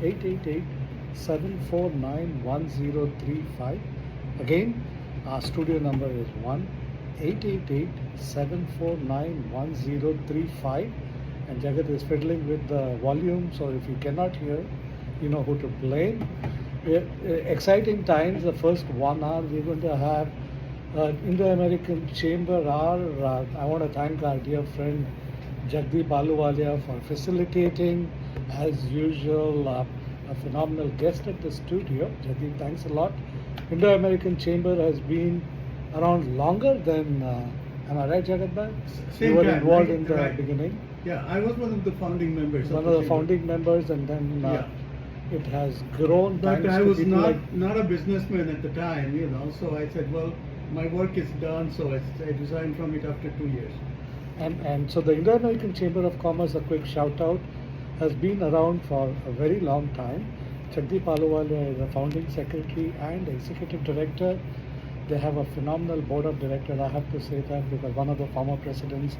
1-888-749-1035. Again, our studio number is 1-888-749-1035. And Jagat is fiddling with the volume, so if you cannot hear, you know who to blame. Exciting times. The first 1 hour we're going to have Indo-American Chamber hour. I want to thank our dear friend Jagdeep Ahluwalia for facilitating. As usual, a phenomenal guest at the studio. Jagdeep, thanks a lot. Indo-American Chamber has been around longer than, am I right, Jagat Bhai? You were involved in the beginning. Yeah, I was one of the founding members. One of the founding members, and then it has grown. But I was not a businessman at the time, you know. So I said, well, my work is done, so I resigned from it after 2 years. And so the Indo-American Chamber of Commerce, a quick shout out, has been around for a very long time. Jagdeep Ahluwalia is the founding secretary and executive director. They have a phenomenal board of directors. I have to say that because one of the former presidents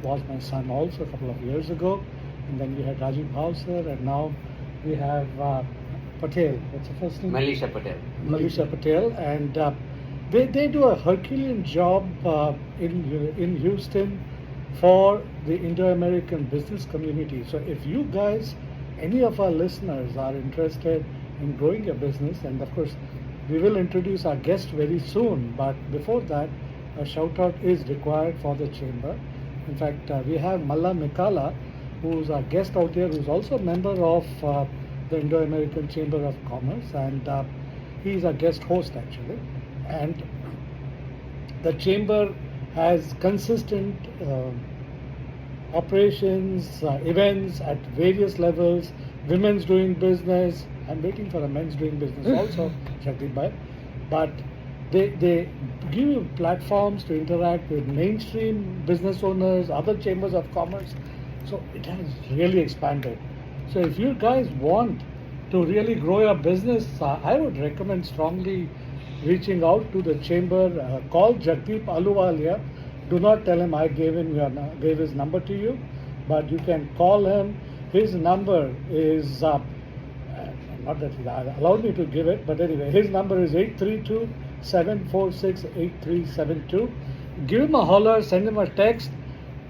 was my son also a couple of years ago. And then we had Rajiv Bhavsar, and now we have Patel. What's the first name? Malisha Patel. Malisha Patel. And they do a Herculean job in Houston for the Indo-American business community. So if you guys, any of our listeners are interested in growing your business, and of course we will introduce our guest very soon, but before that a shout out is required for the chamber. In fact, we have Malla Mikala, who's our guest out there, who's also a member of the Indo-American Chamber of Commerce, and he's a guest host actually. And the chamber has consistent operations, events at various levels. Women's doing business. I'm waiting for a men's doing business also, Jagdeep Bhai. But they give you platforms to interact with mainstream business owners, other chambers of commerce. So it has really expanded. So if you guys want to really grow your business, I would recommend strongly reaching out to the chamber. Call Jagdeep Ahluwalia. Do not tell him I gave his number to you, but you can call him. His number is not that he allowed me to give it, but anyway, his number is 832-746-8372. Give him a holler, send him a text,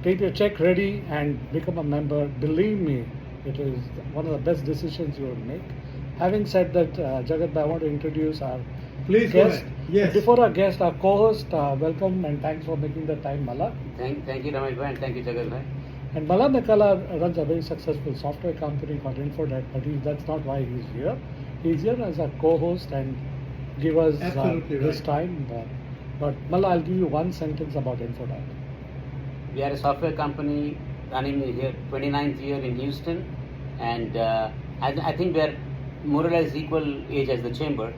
get your check ready, and become a member. Believe me, it is one of the best decisions you will make. Having said that, Jagat, I want to introduce our guest. Yes. Before our guest, our co-host, welcome and thanks for making the time, Mala. Thank you, Ramesh Bhai, and thank you, Jagat Bhai. And Mala Mikala runs a very successful software company called Infonet, but that's not why he's here. He's here as a co-host and give us his time. But Mala, I'll give you one sentence about Infonet. We are a software company running here 29th year in Houston, and I think we are more or less equal age as the chamber.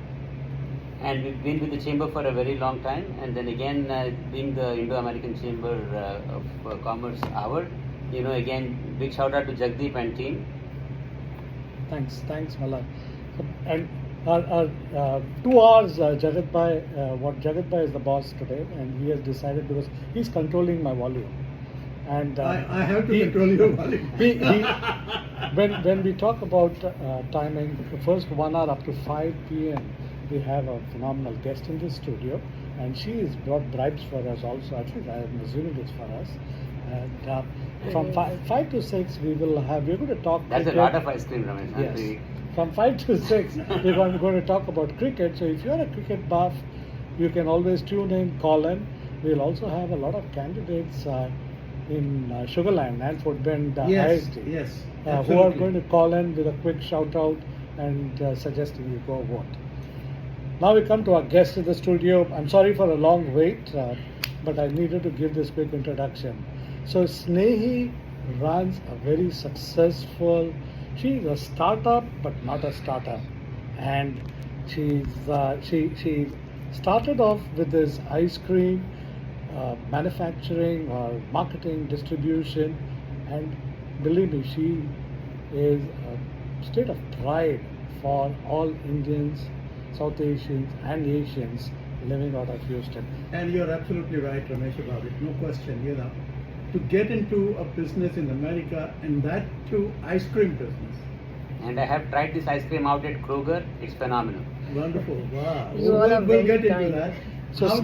And we've been with the chamber for a very long time, and then again being the Indo-American Chamber of Commerce hour, you know, again big shout out to Jagdeep and team. Thanks Mala. And our 2 hours, Jagat Bhai, Jagat Bhai is the boss today, and he has decided because he's controlling my volume. And I have to control your volume. When we talk about timing, the first 1 hour up to 5 p.m. we have a phenomenal guest in the studio, and she has brought bribes for us also. At least I'm assuming it's for us. And from 5 to 6 we're going to talk. That's cricket. A lot of ice cream, Ramesh. Yes. From 5 to 6 we're going to talk about cricket. So if you're a cricket buff, you can always tune in, call in. We'll also have a lot of candidates in Sugarland and Fort Bend ISD who are going to call in with a quick shout out and suggesting you go vote. Now we come to our guest in the studio. I'm sorry for a long wait, but I needed to give this quick introduction. So Snehee runs a very successful, she's a startup but not a startup. And she started off with this ice cream manufacturing or marketing distribution, and believe me, she is a state of pride for all Indians, South Asians and Asians living out of Houston. And you're absolutely right, Ramesh, about it. No question, you know. To get into a business in America, and that too ice cream business, and I have tried this ice cream out at Kroger. It's phenomenal. Wonderful. Wow. You all are We'll very get into kind. that. So How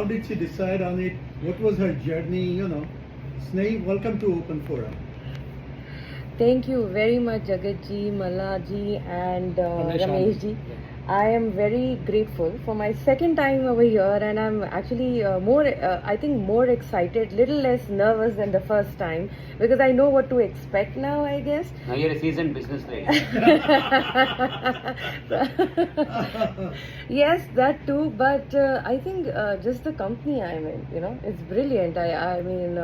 did she decide on it? What was her journey? Snehee, welcome to Open Forum. Thank you very much, Jagatji, Malaji, and Rameshji. I am very grateful for my second time over here, and I'm actually more excited, little less nervous than the first time, because I know what to expect now, I guess. Now you're a seasoned business lady. Yes, that too, but I think just the company I'm in, it's brilliant. I mean,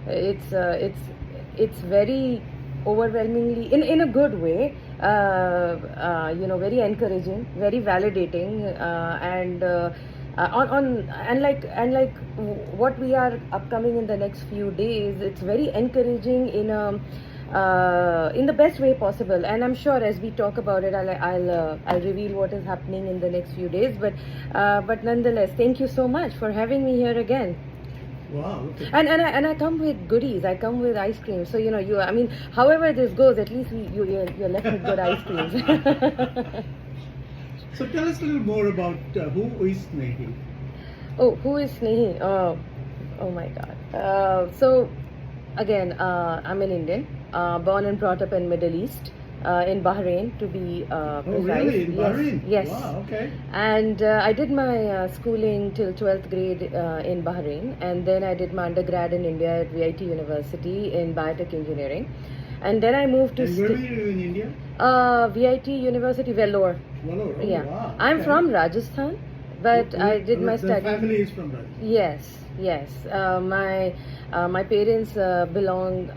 it's very overwhelmingly in a good way, very encouraging, very validating, and like what we are upcoming in the next few days, it's very encouraging in the best way possible. And I'm sure as we talk about it, I'll reveal what is happening in the next few days. But nonetheless, thank you so much for having me here again. Wow. Okay. And I come with goodies. I come with ice cream. So however this goes, at least you're left with good ice creams. So tell us a little more about who is Snehee. Oh, who is Snehee? Oh my God. So again, I'm an Indian, born and brought up in Middle East. In Bahrain, to be precise. Oh, really? In Bahrain? Yes. Wow, okay. And I did my schooling till 12th grade in Bahrain, and then I did my undergrad in India at VIT University in biotech engineering. And then I moved to... And where were you in India? VIT University, Vellore. Vellore, oh, Yeah. wow. I'm okay. from Rajasthan, but I did my The study... family is from Rajasthan. Yes. My parents belong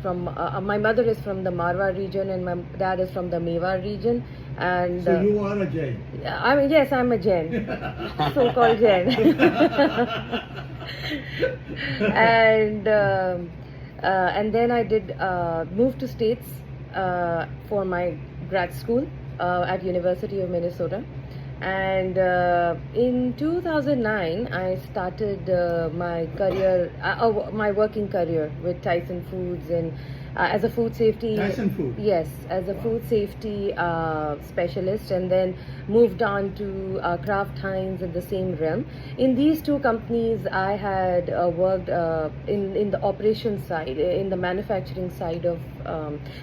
from. My mother is from the Marwa region, and my dad is from the Mewar region. And So you are a Jain. I mean, yes, I'm a Jain, so-called Jain. And then I did move to States for my grad school at University of Minnesota. And in 2009, I started my career, my working career with Tyson Foods, and as a food safety. Tyson Food. Yes, as a food safety specialist, and then moved on to Kraft Heinz in the same realm. In these two companies, I had worked in the operations side, in the manufacturing side of.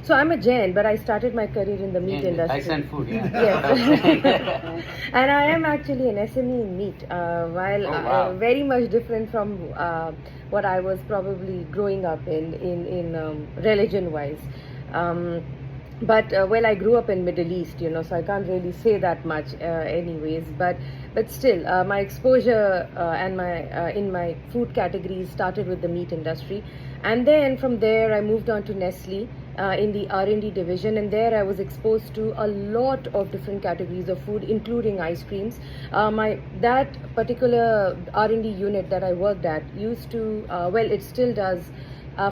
So I'm a Jain, but I started my career in the meat industry. Tyson Food, yeah. Yes. And I am actually an SME in meat, while very much different from what I was probably growing up in religion-wise. But I grew up in Middle East, so I can't really say that much, anyways. But still, my exposure and in my food categories started with the meat industry, and then from there I moved on to Nestle in the R&D division, and there I was exposed to a lot of different categories of food, including ice creams. That particular R&D unit that I worked at used to, it still does,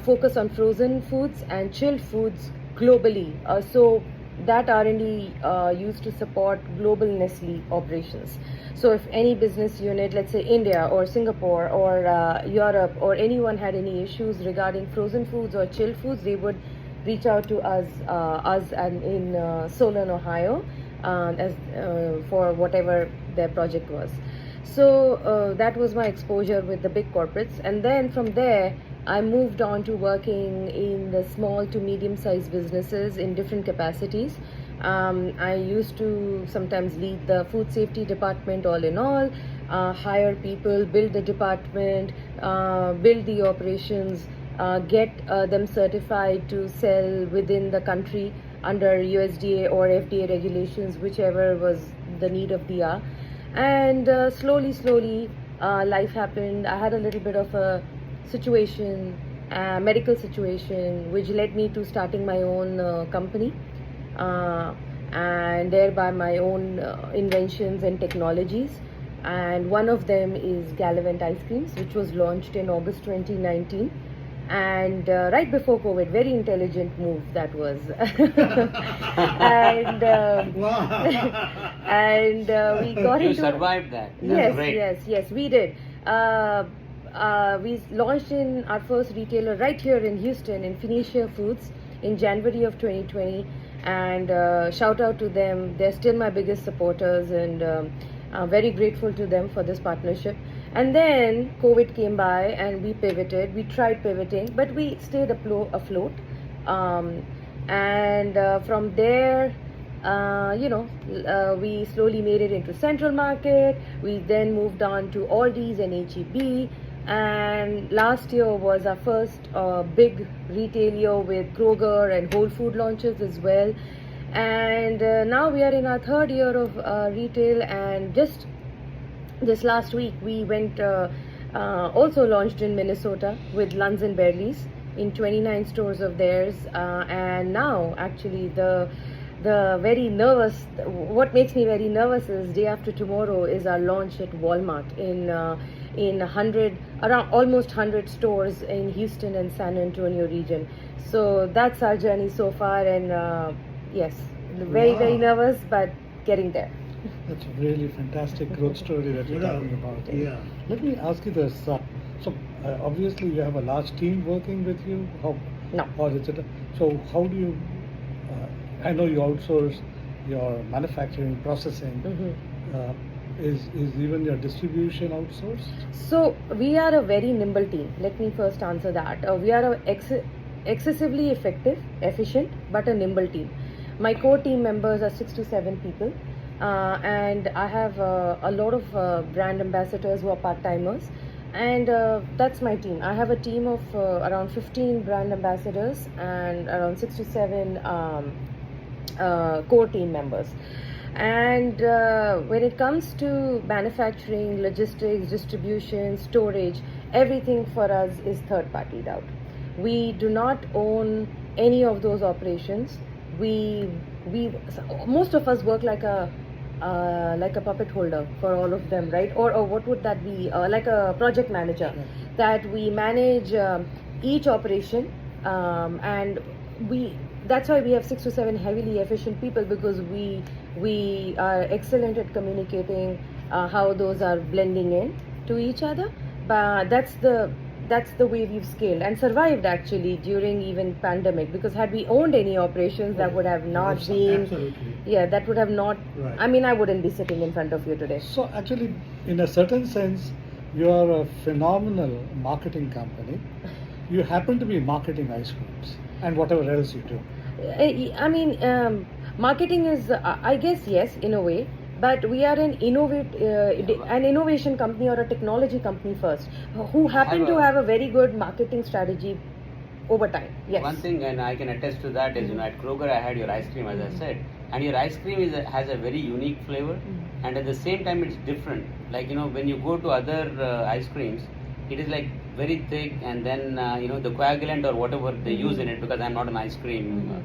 focus on frozen foods and chilled foods globally. So that R&D used to support global Nestle operations. So if any business unit, let's say India or Singapore or Europe or anyone had any issues regarding frozen foods or chilled foods, they would reach out to us and in Solon, Ohio, for whatever their project was. So that was my exposure with the big corporates, and then from there I moved on to working in the small to medium-sized businesses in different capacities. I used to sometimes lead the food safety department, all in all, hire people, build the department, build the operations, get them certified to sell within the country under USDA or FDA regulations, whichever was the need of the hour. And slowly, life happened. I had a little bit of a situation, medical situation, which led me to starting my own company, and thereby my own inventions and technologies. And one of them is Gallivant Ice Creams, which was launched in August 2019. And right before COVID, very intelligent move that was. And Wow. and we got You into survived that. That's great. Yes, we did. We launched in our first retailer right here in Houston, in Phoenicia Foods, in January of 2020. and shout out to them. They're still my biggest supporters, and I'm very grateful to them for this partnership. And then COVID came by and we pivoted. We tried pivoting, but we stayed afloat. And from there, we slowly made it into Central Market. We then moved on to Aldi's and HEB. And last year was our first big retail year with Kroger and Whole Food launches as well. And now we are in our third year of retail, and just this last week we went also launched in Minnesota with Lunds and Berleys in 29 stores of theirs, and now actually the very nervous, what makes me very nervous is day after tomorrow is our launch at Walmart in 100, around almost 100 stores in Houston and San Antonio region. So that's our journey so far, and yes, very nervous, but getting there. That's a really fantastic growth story that you're talking about. Yeah. Let me ask you this. Obviously you have a large team working with you. No. Or is it? So how do you? I know you outsource your manufacturing, processing. Mm-hmm. Is even your distribution outsourced? So we are a very nimble team. Let me first answer that. We are excessively effective, efficient, but a nimble team. My core team members are 6 to 7 people, and I have a lot of brand ambassadors who are part-timers, and that's my team. I have a team of around 15 brand ambassadors and around 6 to 7 core team members. And when it comes to manufacturing, logistics, distribution, storage, everything for us is third-party out. We do not own any of those operations. Most of us work like a puppet holder for all of them, right? Or what would that be? Like a project manager, that we manage each operation, and that's why we have 6 to 7 heavily efficient people, because we are excellent at communicating how those are blending in to each other. But that's the way we've scaled and survived actually during even pandemic, because had we owned any operations, that would have not been. Absolutely. Yeah, that would have not. Right. I mean, I wouldn't be sitting in front of you today. So actually, in a certain sense, you are a phenomenal marketing company. You happen to be marketing ice creams and whatever else you do. I mean, marketing is, I guess, yes, in a way. But we are an innovation company or a technology company first, who happen to have a very good marketing strategy over time. Yes. One thing, and I can attest to that, is at Kroger I had your ice cream, as I said, and your ice cream has a very unique flavor, and at the same time it's different. Like when you go to other ice creams, it is like very thick, and then the coagulant or whatever they use in it, because I'm not an ice cream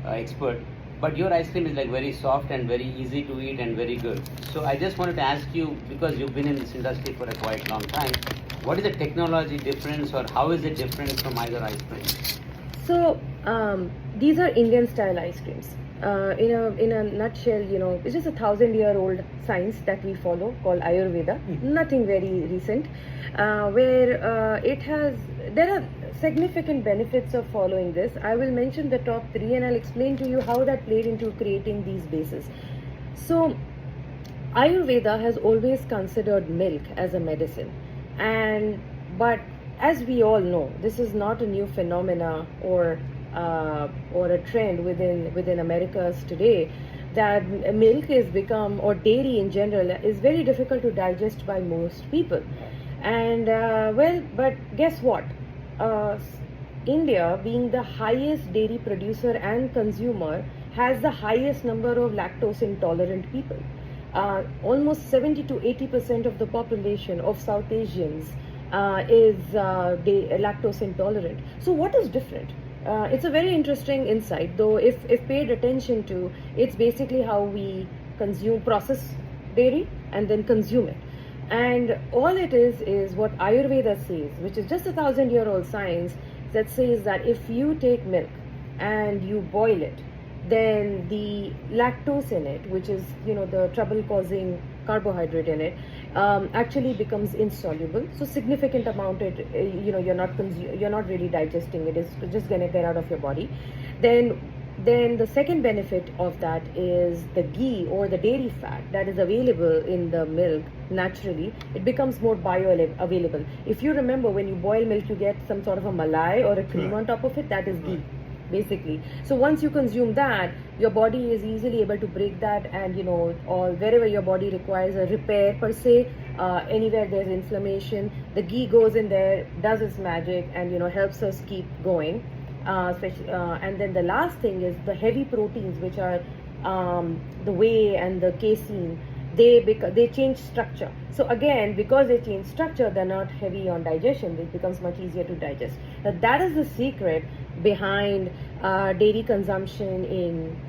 expert. But your ice cream is like very soft and very easy to eat and very good. So I just wanted to ask you, because you've been in this industry for a quite long time, what is the technology difference, or how is it different from either ice cream? So these are Indian style ice creams. In a nutshell, it's just 1,000-year-old science that we follow called Ayurveda. Nothing very recent, where there are significant benefits of following this. I will mention the top 3 and I'll explain to you how that played into creating these bases. So Ayurveda has always considered milk as a medicine, but as we all know, this is not a new phenomena or a trend within Americas today, that milk is become, or dairy in general, is very difficult to digest by most people. And but guess what? India, being the highest dairy producer and consumer, has the highest number of lactose intolerant people. Almost 70 to 80% of the population of South Asians is lactose intolerant. So what is different? It's a very interesting insight, though if paid attention to, it's basically how we process dairy and then consume it. And all it is what Ayurveda says, which is just 1,000-year-old science, that says that if you take milk and you boil it, then the lactose in it, which is the trouble-causing carbohydrate in it, actually becomes insoluble. So significant amount you're not really digesting it. It's just gonna get out of your body. Then Then the second benefit of that is the ghee or the dairy fat that is available in the milk naturally. It becomes more bioavailable. If you remember, when you boil milk, you get some sort of a malai or a cream on top of it. That is ghee, basically. So once you consume that, your body is easily able to break that, and or wherever your body requires a repair per se, anywhere there's inflammation, the ghee goes in there, does its magic, and helps us keep going. And then the last thing is the heavy proteins, which are the whey and the casein. They change structure. So again, because they change structure, they're not heavy on digestion. It becomes much easier to digest. Now that is the secret behind dairy consumption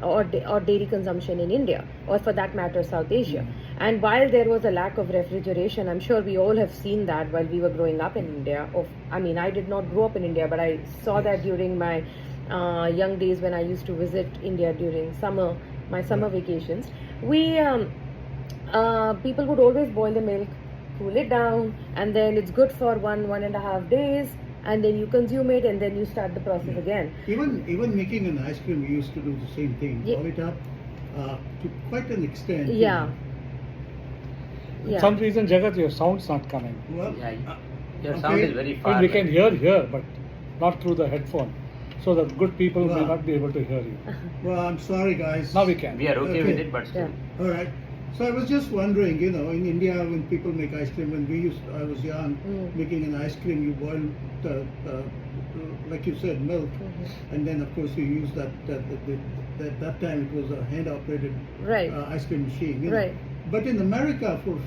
or dairy consumption in India, or for that matter, South Asia. And while there was a lack of refrigeration, I'm sure we all have seen that while we were growing up in India. I did not grow up in India, but I saw that during my young days when I used to visit India during my summer vacations. People would always boil the milk, cool it down, and then it's good for 1.5 days, and then you consume it, and then you start the process again. Even making an ice cream, we used to do the same thing. Boil it up to quite an extent. Yeah. For some reason, Jagat, your sound's not coming. Well, your sound is very far. We can hear here, but not through the headphone. So the good people may not be able to hear you. Well, I'm sorry, guys. Now we can. We are okay with it, but still. All right. So I was just wondering, in India, when people make ice cream, I was young, making an ice cream, you boil, like you said, milk, and then of course you use that. At that time it was a hand-operated ice cream machine. Right. But in America, for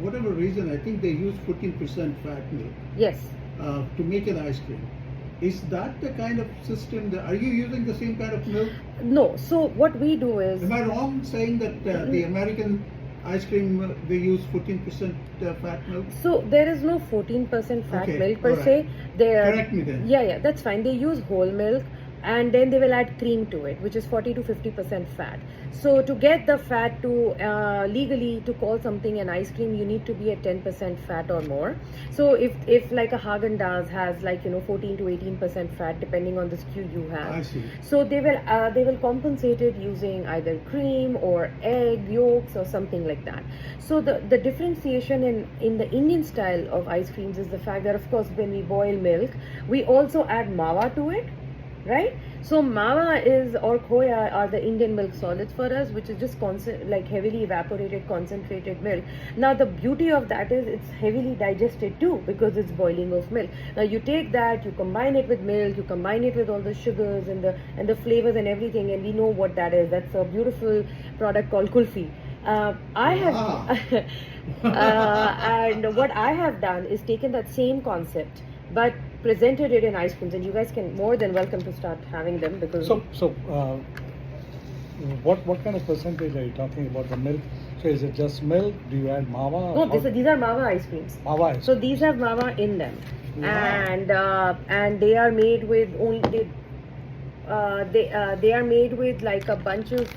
whatever reason, I think they use 14% fat milk. Yes. To make an ice cream. Is that the kind of system are you using the same kind of milk? No. So what we do is. Am I wrong saying that the American ice cream they use 14% fat milk? So there is no 14% fat milk per se. Correct me then. Yeah, that's fine. They use whole milk, and then they will add cream to it, which is 40 to 50% fat. So to get the fat to legally to call something an ice cream, you need to be at 10% fat or more. So if like a Haagen-Dazs has 14 to 18% fat, depending on the SKU you have. I see. So they will compensate it using either cream or egg yolks or something like that. So the differentiation in the Indian style of ice creams is the fact that, of course, when we boil milk, we also add mawa to it. Right? So mawa or khoya are the Indian milk solids for us, which is just heavily evaporated concentrated milk. Now the beauty of that is it's heavily digested too, because it's boiling of milk. Now you take that, you combine it with milk, you combine it with all the sugars and the flavors and everything, and we know what that is. That's a beautiful product called kulfi. And what I have done is taken that same concept, but presented it in ice creams, and you guys can more than welcome to start having them, because what kind of percentage are you talking about the milk? So is it just milk? Do you add mawa? No, these are mawa ice creams. Mawa ice. So these have mawa in them. Wow. And they are made with they are made with like a bunch of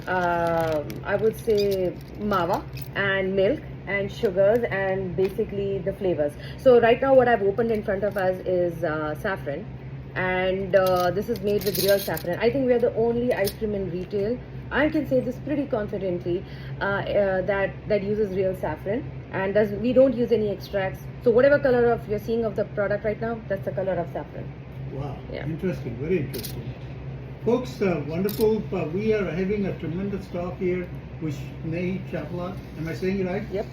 I would say mawa and milk and sugars and basically the flavors. So right now what I've opened in front of us is saffron, and this is made with real saffron. I think we are the only ice cream in retail, I can say this pretty confidently, that uses real saffron, and we don't use any extracts. So whatever color you're seeing of the product right now, that's the color of saffron. Wow, Yeah. Interesting, very interesting. Folks, wonderful. We are having a tremendous talk here with Snehee Chaplot. Am I saying it right? Yep.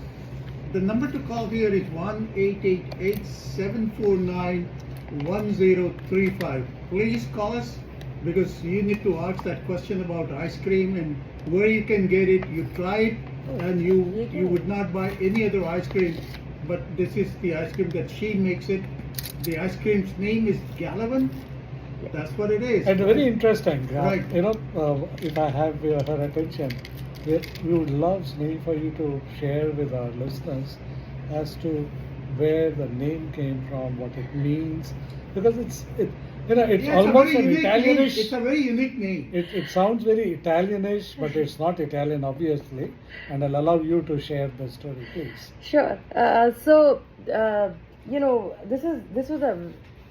The number to call here is 1-888-749-1035. Please call us, because you need to ask that question about ice cream and where you can get it. You try it and you would not buy any other ice cream, but this is the ice cream that she makes it. The ice cream's name is Gallivant. That's what it is. And very interesting. Right. If I have her attention, we would love, Snehee, for you to share with our listeners as to where the name came from, what it means, because it's almost an Italianish. It's a very unique name. It sounds very Italianish, but it's not Italian, obviously. And I'll allow you to share the story, please. Sure. This was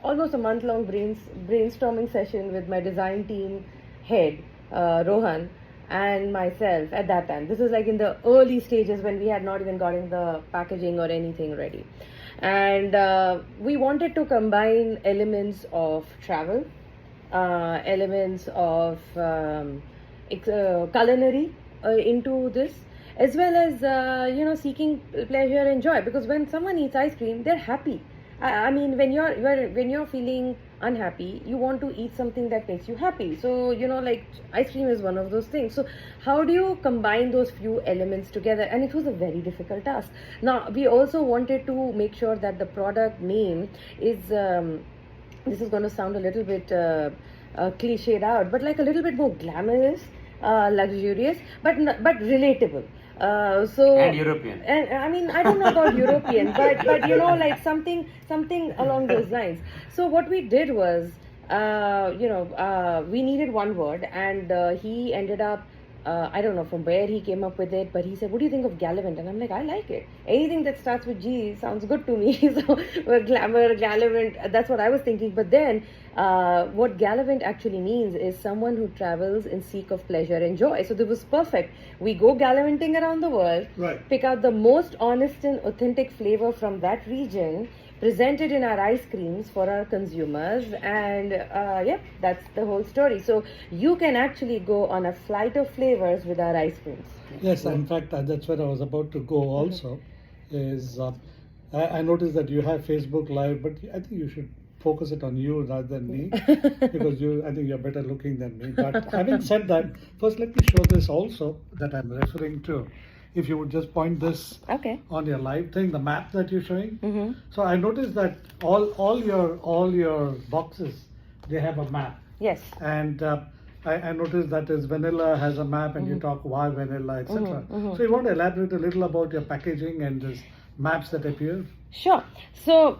almost a month-long brainstorming session with my design team head, Rohan, and myself at that time. This is like in the early stages when we had not even gotten the packaging or anything ready. And we wanted to combine elements of travel, elements of culinary into this, as well as seeking pleasure and joy. Because when someone eats ice cream, they're happy. I mean, when you're feeling unhappy, you want to eat something that makes you happy. So like ice cream is one of those things. So how do you combine those few elements together? And it was a very difficult task. Now we also wanted to make sure that the product name is. This is going to sound a little bit cliched out, but like a little bit more glamorous, luxurious, but relatable. And European. And I mean, I don't know about European, but like something along those lines. So what we did was, we needed one word, and he ended up. I don't know from where he came up with it, but he said, "What do you think of Gallivant?" And I'm like, "I like it. Anything that starts with G sounds good to me." So, glamour, Gallivant, that's what I was thinking. But then, what Gallivant actually means is someone who travels in seek of pleasure and joy. So, this was perfect. We go gallivanting around the world, Right. pick out the most honest and authentic flavor from that region, present it in our ice creams for our consumers, and that's the whole story. So you can actually go on a flight of flavors with our ice creams. Yes, in fact, that's where I was about to go also. Is I noticed that you have Facebook Live, but I think you should focus it on you rather than me because I think you're better looking than me. But having said that, first let me show this also that I'm referring to. If you would just point this Okay. on your live thing, the map that you're showing. Mm-hmm. So I noticed that all your boxes, they have a map. Yes. And I noticed that is vanilla has a map, and you talk why vanilla, etc. So you want to elaborate a little about your packaging and these maps that appear? Sure. So,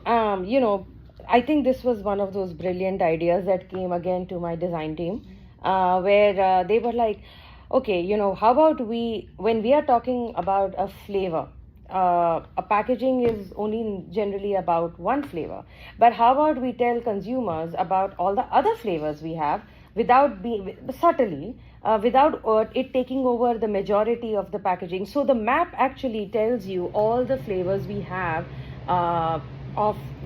I think this was one of those brilliant ideas that came again to my design team, where they were like, okay, how about when we are talking about a flavor, a packaging is only generally about one flavor. But how about we tell consumers about all the other flavors we have without being subtly, without it taking over the majority of the packaging. So the map actually tells you all the flavors we have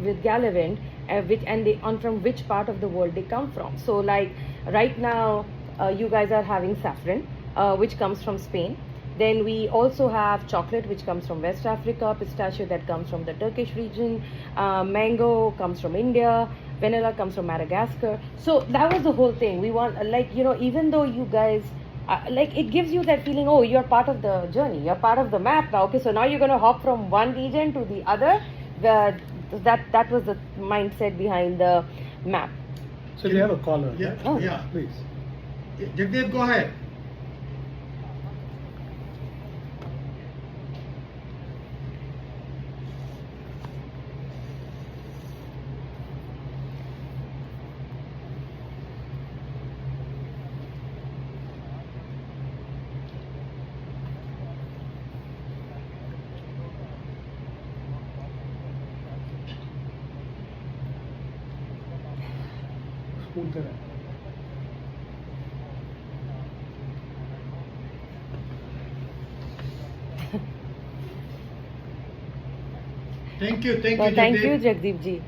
with Gallivant, from which part of the world they come from. So like right now, you guys are having saffron, which comes from Spain. Then we also have chocolate, which comes from West Africa, pistachio that comes from the Turkish region, mango comes from India, vanilla comes from Madagascar. So that was the whole thing. We want, even though you guys, it gives you that feeling, oh, you're part of the journey, you're part of the map now. Okay, so now you're going to hop from one region to the other. That was the mindset behind the map. So we have a caller. Yeah, right? Oh. yeah. Please. Jagdeep, go ahead. Spoon tere. Thank you, Well, thank you, Jagdeep. Jagdeep ji.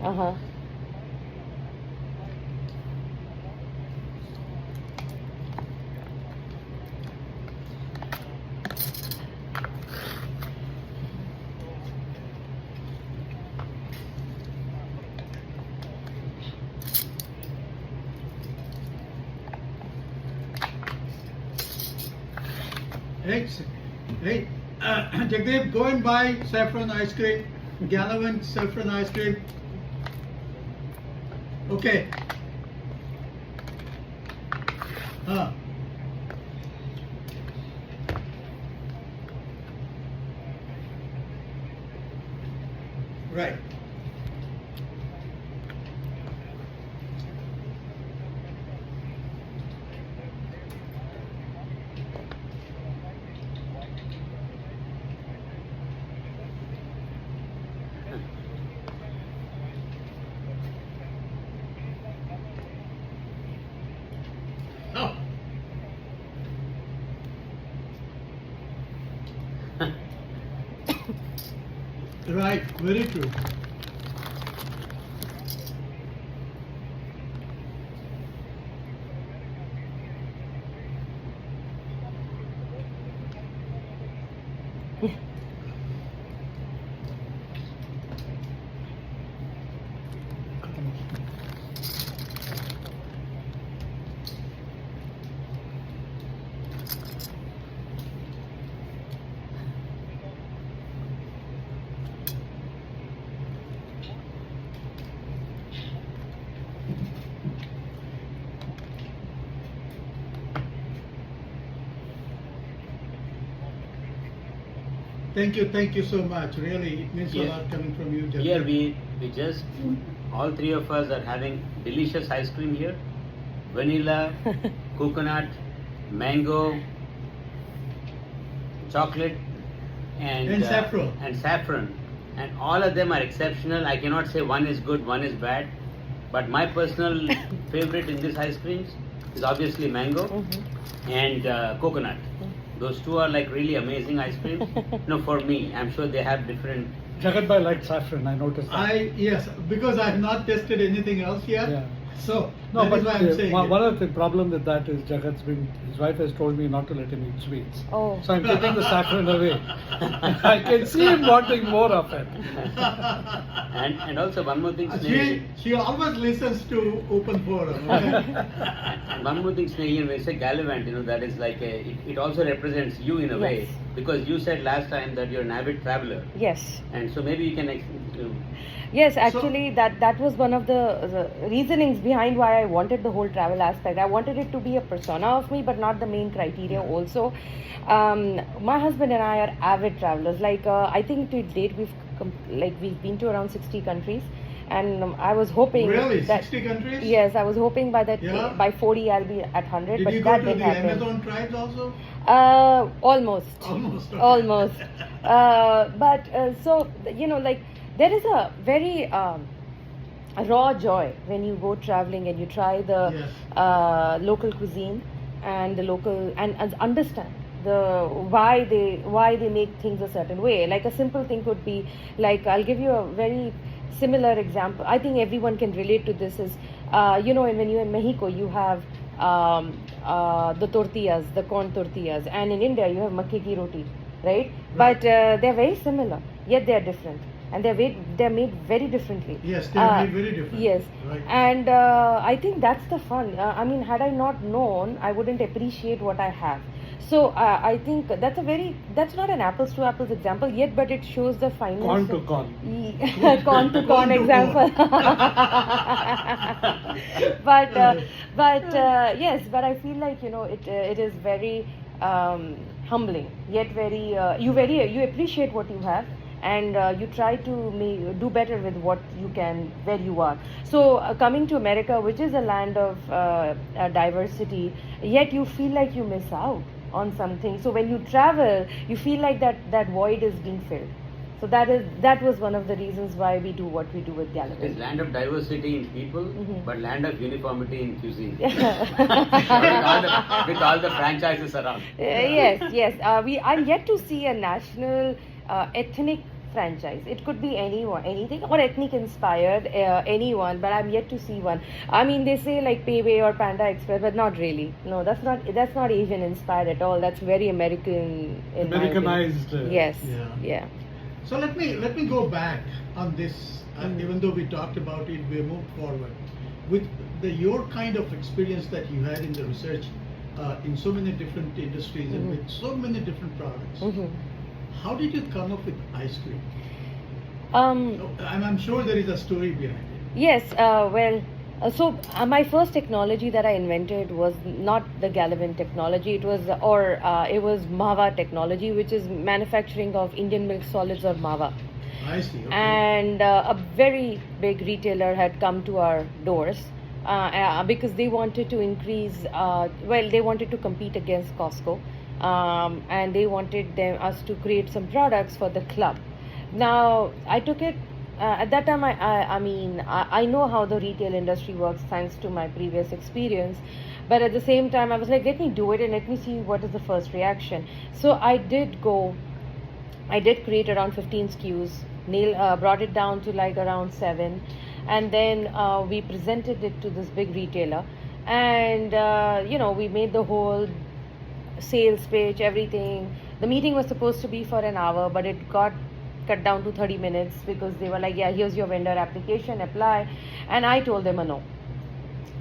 Uh-huh. Hey, Jagdeep, go and buy saffron ice cream, Gallivant saffron ice cream. Okay. Right. Right, very true. Thank you so much. Really, it means a Yeah. lot coming from you, Jagdeep. Here we just, all three of us are having delicious ice cream here. Vanilla, coconut, mango, chocolate, And saffron. And saffron. And all of them are exceptional. I cannot say one is good, one is bad. But my personal favorite in this ice creams is obviously mango and coconut. Those two are like really amazing ice creams. No, for me, I'm sure they have different. Jagat Bhai likes saffron, I noticed that. Yes, because I have not tested anything else yet. Yeah. So No, that but is why I'm saying one it. of the problem with that is his wife has told me not to let him eat sweets. Oh. So I'm taking the saffron away. I can see him wanting more of it. And also one more thing, Snehee. She always listens to open forum. Okay? And one more thing, Snehee, when you say Gallivant, that is like it also represents you in a way, Yes. because you said last time that you're an avid traveler, Yes. and so maybe you can. Yes, actually, that was one of the reasonings behind why I wanted the whole travel aspect. I wanted it to be a persona of me, but not the main criteria. Also, my husband and I are avid travelers. Like I think to date we've been to around 60 countries, and I was hoping Really? that 60 countries? yes, I was hoping Yeah? by 40 I'll be at 100. Did but you go that to didn't the happen. Amazon tribes also? Almost. Almost. Okay. Almost. So like there is a very raw joy when you go traveling and you try the Yes. local cuisine and the local and understand the why they make things a certain way. Like a simple thing could be like, I'll give you a very similar example. I think everyone can relate to this. Is when you're in Mexico, you have the tortillas, the corn tortillas, and in India you have makke ki roti, right? But they're very similar, yet they're different, and they're made very differently. Yes, they're made very different. Yes, Right. and I think that's the fun. Had I not known, I wouldn't appreciate what I have. So I think that's not an apples to apples example yet, but it shows the fineness. Corn to corn. Corn to corn Corn to example. but yes, but I feel like it is very humbling, yet very you appreciate what you have, and you try to do better with what you can where you are. So coming to America, which is a land of diversity, yet you feel like you miss out on something. So when you travel, you feel like that void is being filled. So that was one of the reasons why we do what we do with It's Gallivant. land of diversity in people, but land of uniformity in cuisine. with, Yes, with all the franchises around. yes. I'm yet to see a national ethnic franchise. It could be anything, or ethnic inspired, anyone. But I'm yet to see one. They say like Peeway or Panda Express, but not really. No, that's not Asian inspired at all. That's very American. In my opinion. Americanized. Yes. Yeah. So let me go back on this. Even though we talked about it, we moved forward with your kind of experience that you had in the research in so many different industries and with so many different products. How did you come up with ice cream? I'm sure there is a story behind it. Yes, my first technology that I invented was not the Gallivant technology. It was Mawa technology, which is manufacturing of Indian milk solids or Mawa. I see. Okay. And a very big retailer had come to our doors because they wanted to increase. They wanted to compete against Costco, and they wanted us to create some products for the club. Now I took it. At that time, I know how the retail industry works thanks to my previous experience, but at the same time, I was like, let me do it and let me see what is the first reaction. So I did create around 15 SKUs brought it down to like around 7, and then we presented it to this big retailer, and we made the whole sales pitch, everything. The meeting was supposed to be for an hour, but it got cut down to 30 minutes because they were like, yeah, here's your vendor application, apply. And I told them a no,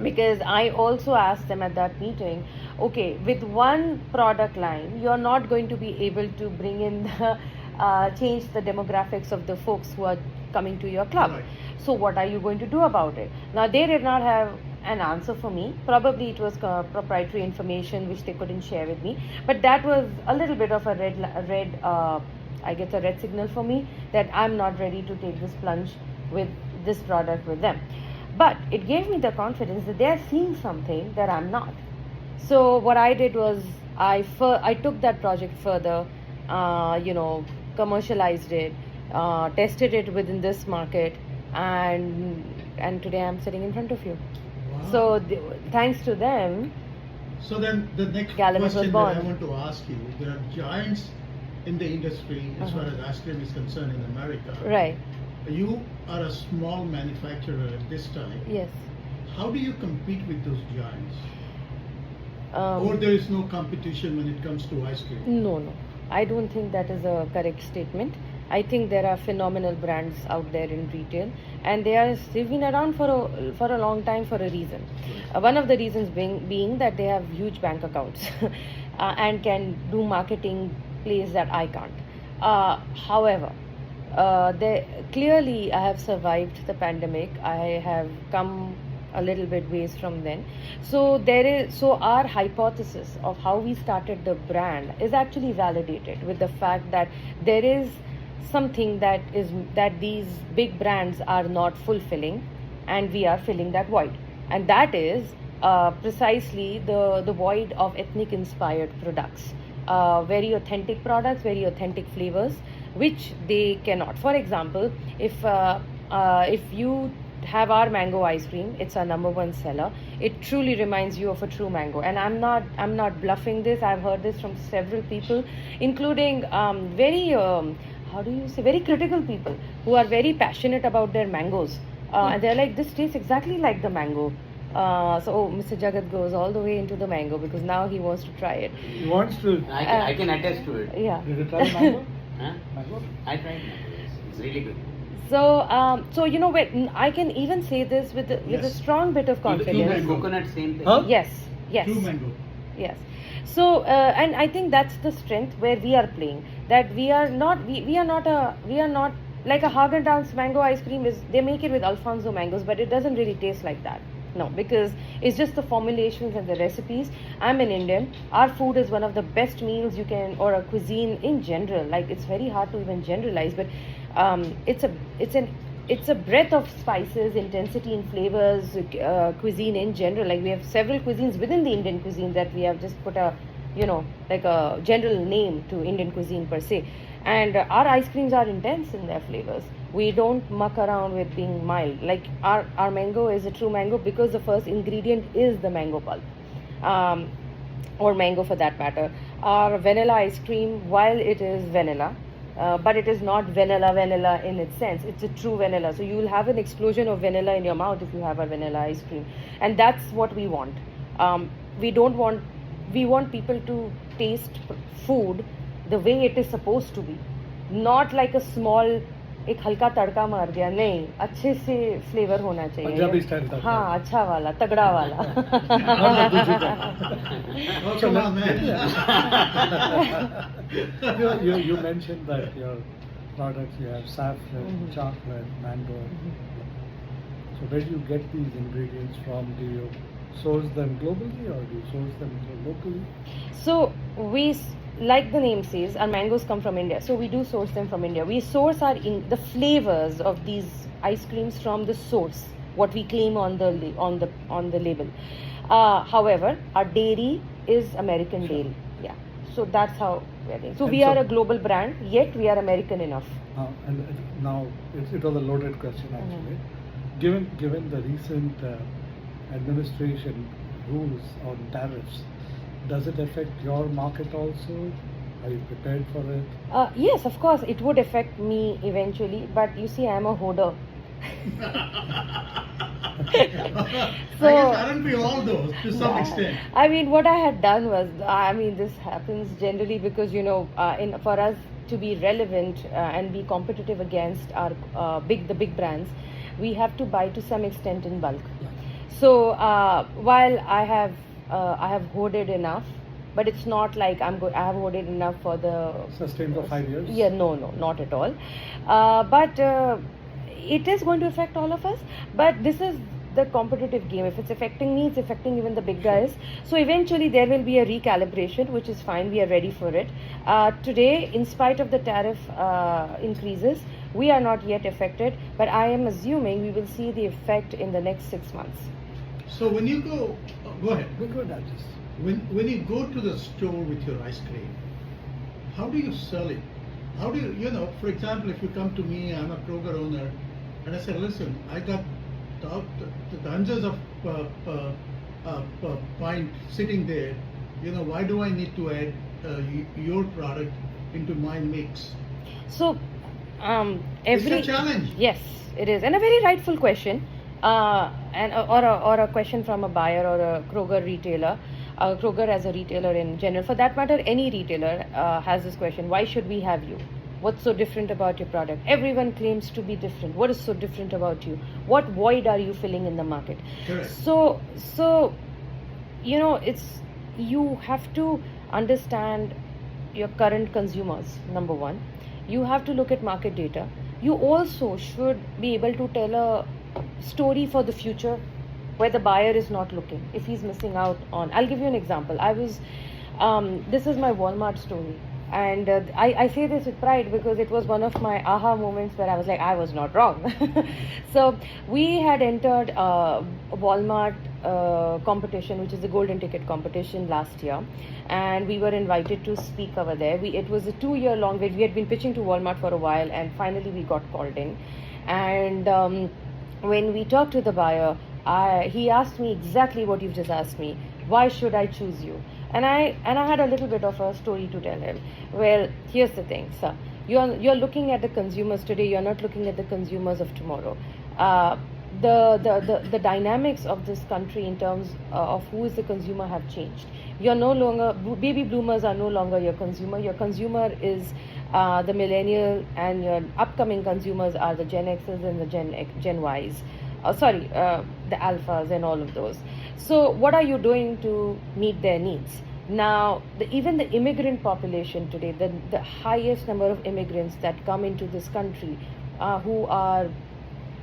because I also asked them at that meeting, okay, with one product line you're not going to be able to bring in the change the demographics of the folks who are coming to your club. Right. So what are you going to do about it? Now they did not have an answer for me. Probably it was proprietary information which they couldn't share with me, but that was a little bit of a red I guess a red signal for me that I'm not ready to take this plunge with this product with them. But it gave me the confidence that they're seeing something that I'm not. So what I did was I took that project further, commercialized it, tested it within this market, and today I'm sitting in front of you. Wow. So thanks to them. So then the next Gallivant was question that born. I want to ask you, there are giants in the industry as far as ice cream is concerned in America. Right. You are a small manufacturer at this time. Yes. How do you compete with those giants? Um, Or there is no competition when it comes to ice cream? No. I don't think that is a correct statement. I think there are phenomenal brands out there in retail, and they've been around for a long time for a reason. One of the reasons being that they have huge bank accounts and can do marketing plays that I can't. However, clearly I have survived the pandemic. I have come a little bit ways from then. So our hypothesis of how we started the brand is actually validated with the fact that there is something that these big brands are not fulfilling, and we are filling that void, and that is precisely the void of ethnic inspired products, very authentic products, very authentic flavors, which they cannot. For example, if you have our mango ice cream, it's our #1 seller. It truly reminds you of a true mango, and I'm not bluffing this. I've heard this from several people, including very critical people who are very passionate about their mangoes, and they're like, this tastes exactly like the mango. Mr. Jagat goes all the way into the mango because now he wants to try it. He wants to. I can attest to it. Yeah. Did you try mango? Huh? Mango? I tried mango. It's really good. So I can even say this with a Yes. strong bit of Even confidence. coconut, same thing. Huh? Yes. True mango. Yes. So and I think that's the strength where we are playing. That we are not like a Haagen-Dazs mango ice cream is. They make it with Alfonso mangoes, but it doesn't really taste like that. No, because it's just the formulations and the recipes. I'm an Indian. Our food is one of the best meals you can, or a cuisine in general. Like, it's very hard to even generalize, but it's a breadth of spices, intensity in flavors, cuisine in general. Like, we have several cuisines within the Indian cuisine that we have just put a general name to Indian cuisine per se. And our ice creams are intense in their flavors. We don't muck around with being mild. Like, our mango is a true mango because the first ingredient is the mango pulp, or mango for that matter. Our vanilla ice cream, while it is vanilla, but it is not vanilla in its sense. It's a true vanilla. So you will have an explosion of vanilla in your mouth if you have a vanilla ice cream, and that's what we want. We want people to taste food the way it is supposed to be, not like a small एक हल्का तड़का मार दिया. नहीं, अच्छे से flavour होना चाहिए. Punjabi style तड़का. हाँ, अच्छा वाला, तगड़ा वाला. Oh, come on, man. You mentioned that your products, you have saffron, chocolate, mango. So where do you get these ingredients from? Do you source them globally or do you source them locally? So like the name says, our mangoes come from India. So we do source them from India. We source the flavors of these ice creams from the source, what we claim on the label. However, our dairy is American dairy. Yeah. So that's how we're doing. So we are a global brand, yet we are American enough. And now it was a loaded question actually. Given the recent administration rules on tariffs, does it affect your market also? Are you prepared for it? Yes, of course, it would affect me eventually, but you see, I'm a hoarder. I guess aren't we all those to some extent? I mean, what I had done was, this happens generally because, for us to be relevant and be competitive against our the big brands, we have to buy to some extent in bulk. So while I have hoarded enough, but it's not like I have hoarded enough for the Sustain for 5 years? Yeah, no, not at all. But it is going to affect all of us. But this is the competitive game. If it's affecting me, it's affecting even the big guys. So eventually there will be a recalibration, which is fine. We are ready for it. Today, in spite of the tariff increases, we are not yet affected. But I am assuming we will see the effect in the next 6 months. So when you go ahead. Go ahead, just. When you go to the store with your ice cream, how do you sell it? How do you, for example, if you come to me, I'm a Kroger owner, and I say, listen, I got the hundreds of pint sitting there, why do I need to add your product into my mix? So, It's a challenge. Yes, it is, and a very rightful question, or a question from a buyer or a Kroger retailer. Kroger as a retailer in general, for that matter, any retailer has this question: why should we have you? What's so different about your product? Everyone claims to be different. What is so different about you? What void are you filling in the market? Correct. So you have to understand your current consumers, number one. You have to look at market data. You also should be able to tell a story for the future where the buyer is not looking, if he's missing out on. I'll give you an example. This is my Walmart story. And I say this with pride because it was one of my aha moments where I was like, I was not wrong. So we had entered Walmart competition, which is the golden ticket competition last year. And we were invited to speak over there. It was a 2-year long wait. We had been pitching to Walmart for a while and finally we got called in. And when we talked to the buyer, he asked me exactly what you've just asked me. Why should I choose you? And I had a little bit of a story to tell him. Well, here's the thing, sir. You're looking at the consumers today. You're not looking at the consumers of tomorrow. The dynamics of this country in terms of who is the consumer have changed. You're no longer, baby boomers are no longer your consumer. Your consumer is the millennial, and your upcoming consumers are the Gen X's and the Gen Ys. The alphas and all of those. So what are you doing to meet their needs? Now, even the immigrant population today, the highest number of immigrants that come into this country who are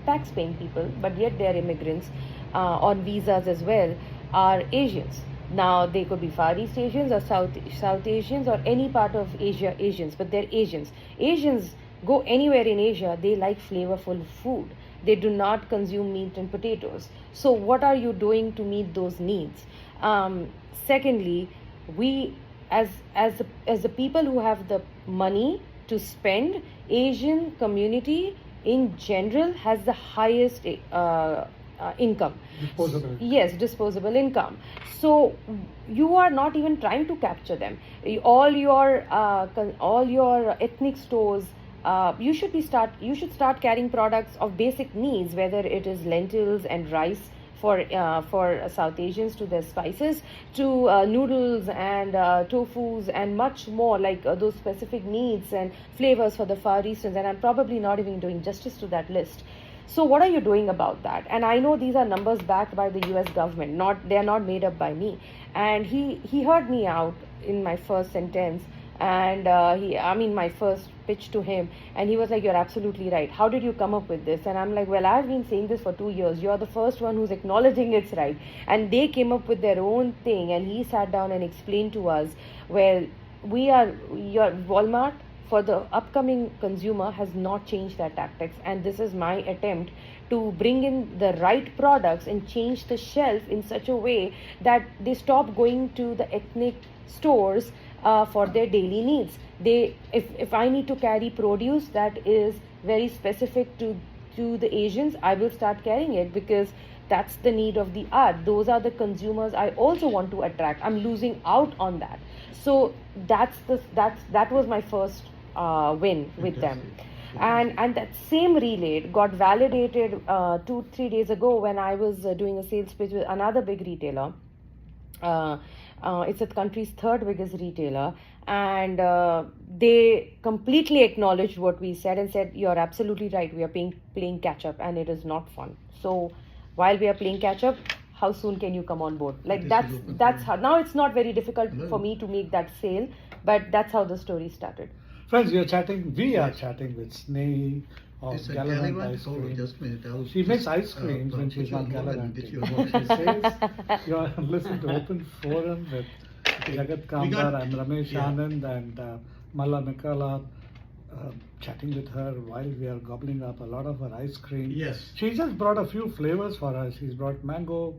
tax-paying people, but yet they're immigrants on visas as well, are Asians. Now, they could be Far East Asians or South Asians or any part of Asia Asians, but they're Asians. Asians go anywhere in Asia, they like flavorful food. They do not consume meat and potatoes. So what are you doing to meet those needs? Secondly, we as the people who have the money to spend, Asian community in general has the highest income. Disposable. Yes, disposable income. So you are not even trying to capture them. All your ethnic stores. You should start carrying products of basic needs, whether it is lentils and rice for South Asians, to their spices, to noodles and tofus and much more, like those specific needs and flavors for the Far Easterns. And I'm probably not even doing justice to that list. So what are you doing about that? And I know these are numbers backed by the US government. They are not made up by me. And he heard me out in my first sentence. And my first pitch to him, and he was like, you're absolutely right. How did you come up with this? And I'm like, well, I've been saying this for 2 years. You're the first one who's acknowledging it's right. And they came up with their own thing, and he sat down and explained to us, well, your Walmart for the upcoming consumer has not changed their tactics, and this is my attempt to bring in the right products and change the shelf in such a way that they stop going to the ethnic stores for their daily needs. If I need to carry produce that is very specific to the Asians, I will start carrying it, because That's the need of the hour. Those are the consumers I also want to attract. I'm losing out on that. So that was my first win with them. And that same relay got validated 2-3 days ago when I was doing a sales pitch with another big retailer. It's the country's third biggest retailer, and they completely acknowledged what we said and said, "You're absolutely right. We are playing catch up, and it is not fun. So while we are playing catch up, how soon can you come on board?" Like that's how. Now it's not very difficult for me to make that sale, but that's how the story started. Friends, we are chatting with Snehee of It's a Gallivant Gallivant. Ice Oh, Cream. just a minute. She makes ice creams when she's not gallivanting. She says, you are listening to Open Forum with Jagat Kamdar. I'm Ramesh Anand and Malla Mikala, chatting with her while we are gobbling up a lot of her ice cream. Yes. She just brought a few flavors for us. She's brought mango,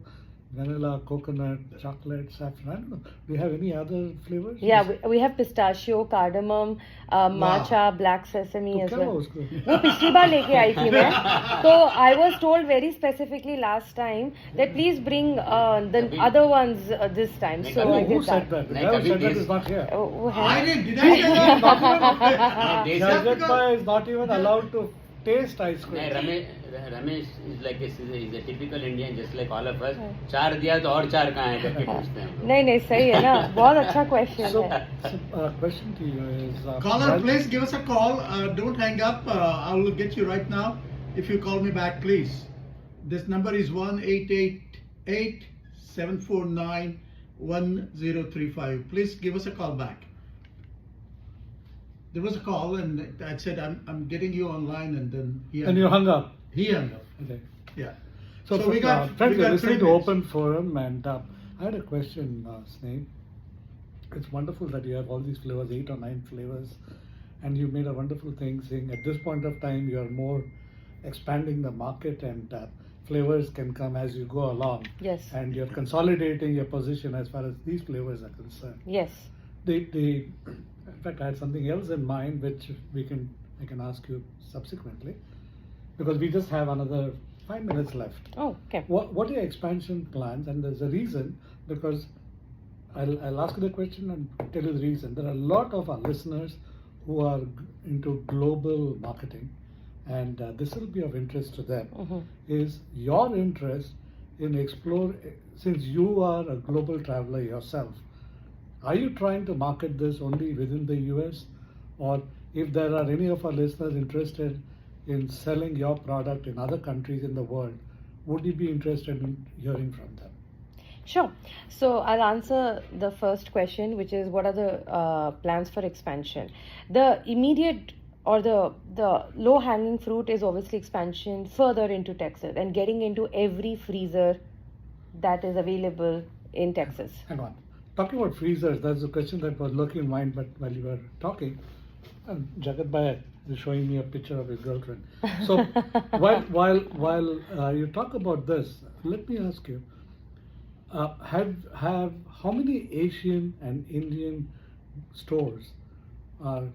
vanilla, coconut, chocolate, saffron. I don't know. Do you have any other flavors? Yeah, we have pistachio, cardamom, matcha, black sesame तो as क्या well. हुआ उसको? वो पिछली बार लेके आई थी मैं. So I was told very specifically last time that please bring the other ones this time. So I Who did said that. that? The guy who said that is not here. वो I है. did. Did I say that? Jagat Bhai is not even allowed to taste ice cream. Ramesh is like he's a typical Indian, just like all of us. 4 दिया तो और 4 कहाँ है करके पूछते हैं हम लोग. नहीं सही है ना. बहुत अच्छा question So, है. question to you is... Caller, please give us a call. Don't hang up. I will get you right now. If you call me back, please. This number is 1-888-749-1035. Please give us a call back. There was a call and I said, I'm getting you online, and then And you hung up. He hung up. Okay. Yeah. So we got friends, we're listening to 3 minutes. Open Forum, and I had a question, Snehee. It's wonderful that you have all these flavors, 8 or 9 flavors, and you made a wonderful thing saying at this point of time you are more expanding the market, and flavors can come as you go along. Yes. And you're consolidating your position as far as these flavors are concerned. Yes. In fact, I had something else in mind which I can ask you subsequently, because we just have another 5 minutes left. Oh, okay. What are your expansion plans? And there's a reason, because I'll ask you the question and tell you the reason. There are a lot of our listeners who are into global marketing, and this will be of interest to them. Mm-hmm. Is your interest in explore, since you are a global traveler yourself, are you trying to market this only within the US? Or if there are any of our listeners interested in selling your product in other countries in the world, would you be interested in hearing from them? Sure. So I'll answer the first question, which is what are the plans for expansion. The immediate or the low-hanging fruit is obviously expansion further into Texas and getting into every freezer that is available in Texas. Hang on. Talking about freezers, that's a question that was lurking in mind, but while you were talking, and Jagat Bhai is showing me a picture of his girlfriend. So while you talk about this, let me ask you, have how many Asian and Indian stores are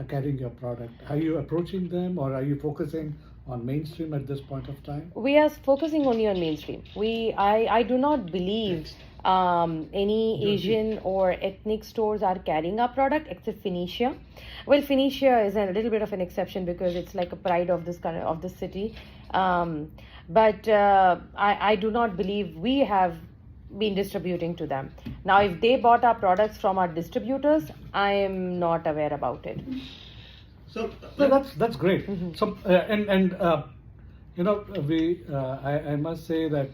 carrying your product? Are you approaching them, or are you focusing on mainstream at this point of time? We are focusing only on mainstream. I do not believe any Asian or ethnic stores are carrying our product except Phoenicia. Well, Phoenicia is a little bit of an exception because it's like a pride of this city. But I do not believe we have been distributing to them. Now, if they bought our products from our distributors, I am not aware about it. So that's great. Mm-hmm. So I must say that,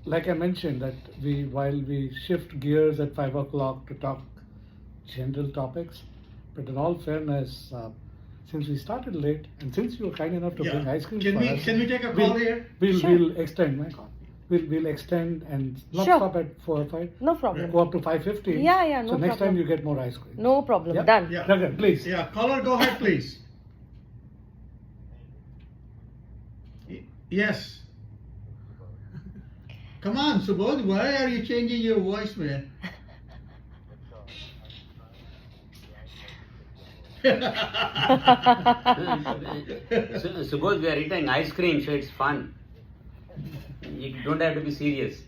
like I mentioned, that while we shift gears at 5 o'clock to talk general topics, but in all fairness, since we started late and since you were kind enough to bring ice cream for us, can we take a call here? We'll extend. My God, we'll extend and not stop at 4 or 5. No problem. Go up to 5:15. Yeah, no So next problem. time you get more ice cream. No problem. Yeah? Done. Yeah. Jagat, please. Yeah, caller, go ahead, please. Yes. Come on, Subodh, why are you changing your voice, man? Suppose we are eating ice cream, so it's fun. You don't have to be serious.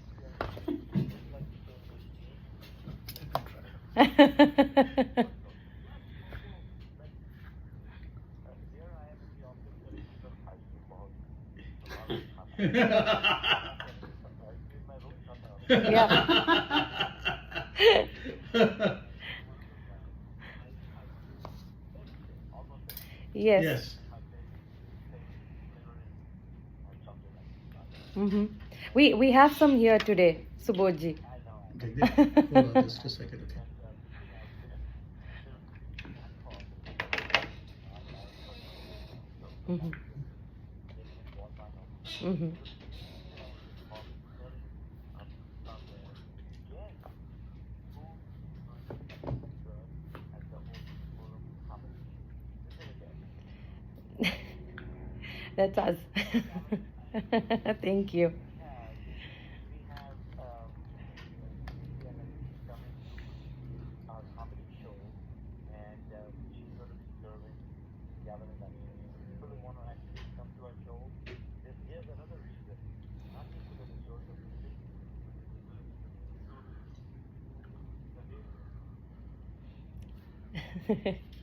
Yeah. Yes. Yes. Mm-hmm. We have some here today, Subodhji. Jagdeep, hold on just a second. Okay. Mm-hmm. Mm-hmm. That's us. Thank you.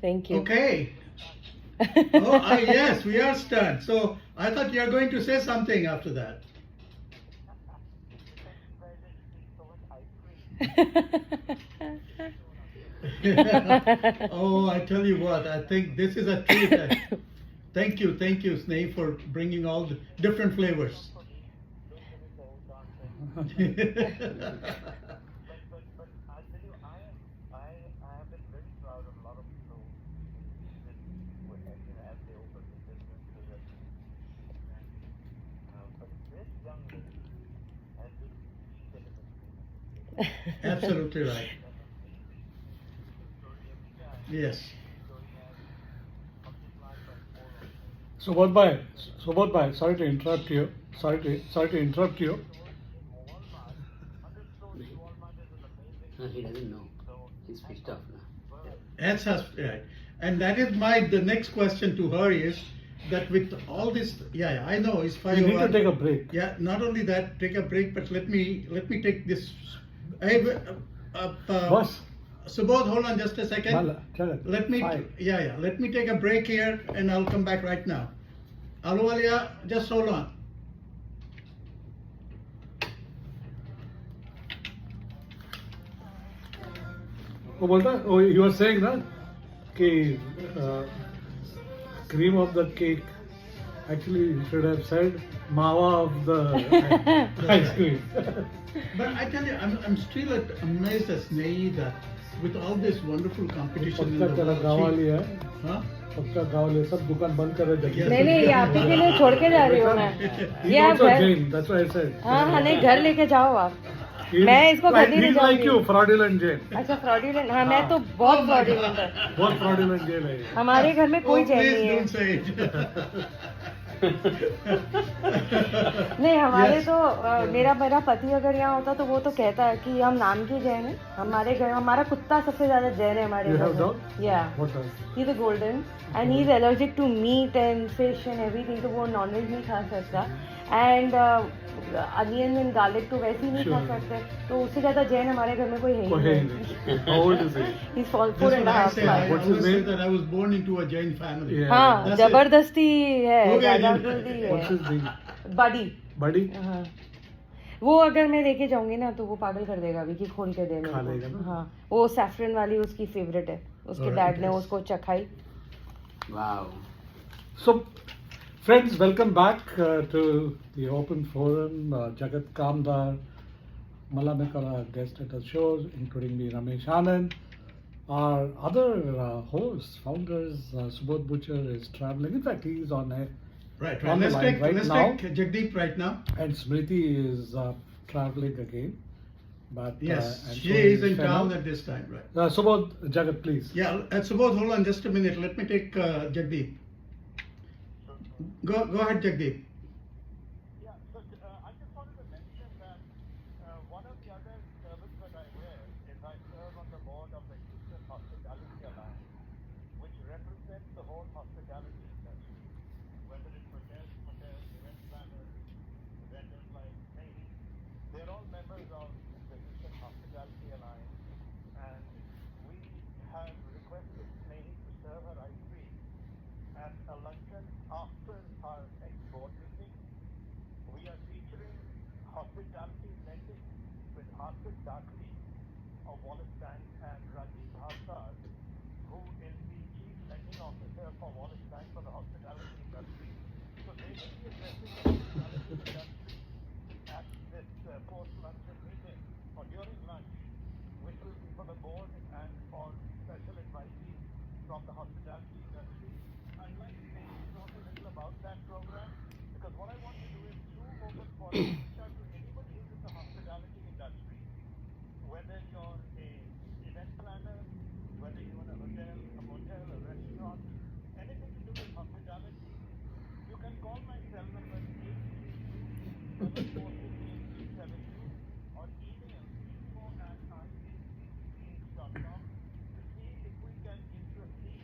Thank you. Okay. Yes, we are stunned. So I thought you were going to say something after that. Oh, I tell you what, I think this is a treat. Thank you, Snehee, for bringing all the different flavors. Absolutely right. Yes. Subodh bhai, sorry to interrupt you. Sorry to interrupt you. No, he doesn't know. He's switched off now. That's us, right. And that is the next question to her is that with all this, yeah, I know it's 5. You need to take a break. Yeah, not only that, take a break, but let me take this. Hey, Boss. Subodh, hold on just a second. Mala, tell it. Let me, Fine. yeah. Let me take a break here, and I'll come back right now. Aluwalia, just hold on. वो बोलता you were saying ना कि cream of the cake actually you should have said mawa of the ice cream. But I tell you, I'm still amazed at Snehee that with all this wonderful competition in the पक्का तेरा world, गाँव वाली है huh? पक्का गाँव वाली है, सब दुकान बंद कर रहे Yes. नहीं ये आप ही के लिए छोड़ के जा रही हूँ मैं. He's ये आप also घर, Jain, that's what I said. हाँ नहीं घर लेके जाओ आप. He's मैं इसको like, कभी नहीं he's like जाऊंगी. you, fraudulent Jain. अच्छा fraudulent, हाँ मैं तो बहुत fraudulent है. बहुत fraudulent Jain है ये. हमारे घर में कोई Oh, जैन please नहीं है. don't say it. नहीं हमारे Yes. तो मेरा पति अगर यहाँ होता तो वो तो कहता है कि हम नाम की जैन है. हमारे घर हमारा कुत्ता सबसे ज्यादा जैन है हमारे You घर have में. dog? Yeah. What dog? He's a golden and he's allergic to meat and fish and everything, तो वो नॉनवेज नहीं खा सकता. And onion and garlic तो वैसे ही नहीं खा Sure. सकते. तो उससे ज्यादा जैन हमारे घर में कोई है कोई ही है ही नहीं. नहीं. How old is he? He's That's 4.5 what I say. I What's his always say name? that I was born into a Jain family. Yeah. हाँ That's it. जबरदस्ती है. Okay, ज्यादा you- जल्दी What's his है. name? बड़ी. Buddy? हाँ. वो अगर मैं लेके जाऊंगी ना तो वो पागल कर देगा अभी कि खोल के दे खा मेरे लेगा को. ना? हाँ वो सैफरन वाली उसकी फेवरेट है. उसके Alright, डैड ने yes. उसको चखाई. Wow. So, friends, welcome back to the open forum. Jagat Kamdar, Malamekala guest at our show, including me, Ramesh Anand. Our other hosts, founders, Subodh Butcher is traveling. In fact, he is on air. Right. On the Let's line take right let's now. take Jagdeep right now. And Smriti is traveling again. But Yes, and she so is in Fenna. town at this time, right? Subodh, Jagat, please. Yeah, Subodh, hold on just a minute. Let me take Jagdeep. Go ahead, Jagdeep. Yeah, so I just wanted to mention that one of the other services that I wear is I serve on the board of the Houston Hospitality Alliance, which represents the whole hospitality industry, whether it's hotels, event planners, vendors like me. members of the Houston Hospitality Alliance, and we have requested Snehee to serve her ice cream at a luncheon after our next board meeting. We are featuring hospitality blending with Harshit Dakli of Wallace Bank and Rajiv Bhaskar, who is the Chief Lending Officer for Wallace Bank for the hospitality industry. So they will be addressing the hospitality industry at this post-luncheon meeting or during lunch, which will be for the board and for special advisories from the hospitality industry. I'd like to talk a little about that program, because what I want to do is through open forum reach out to anybody who's in the hospitality industry, whether you're a event planner, whether you own a hotel, a motel, a restaurant, anything to do with hospitality. You can call my cell number 832-746-8372 or email info@iaccs.com to see if we can intercede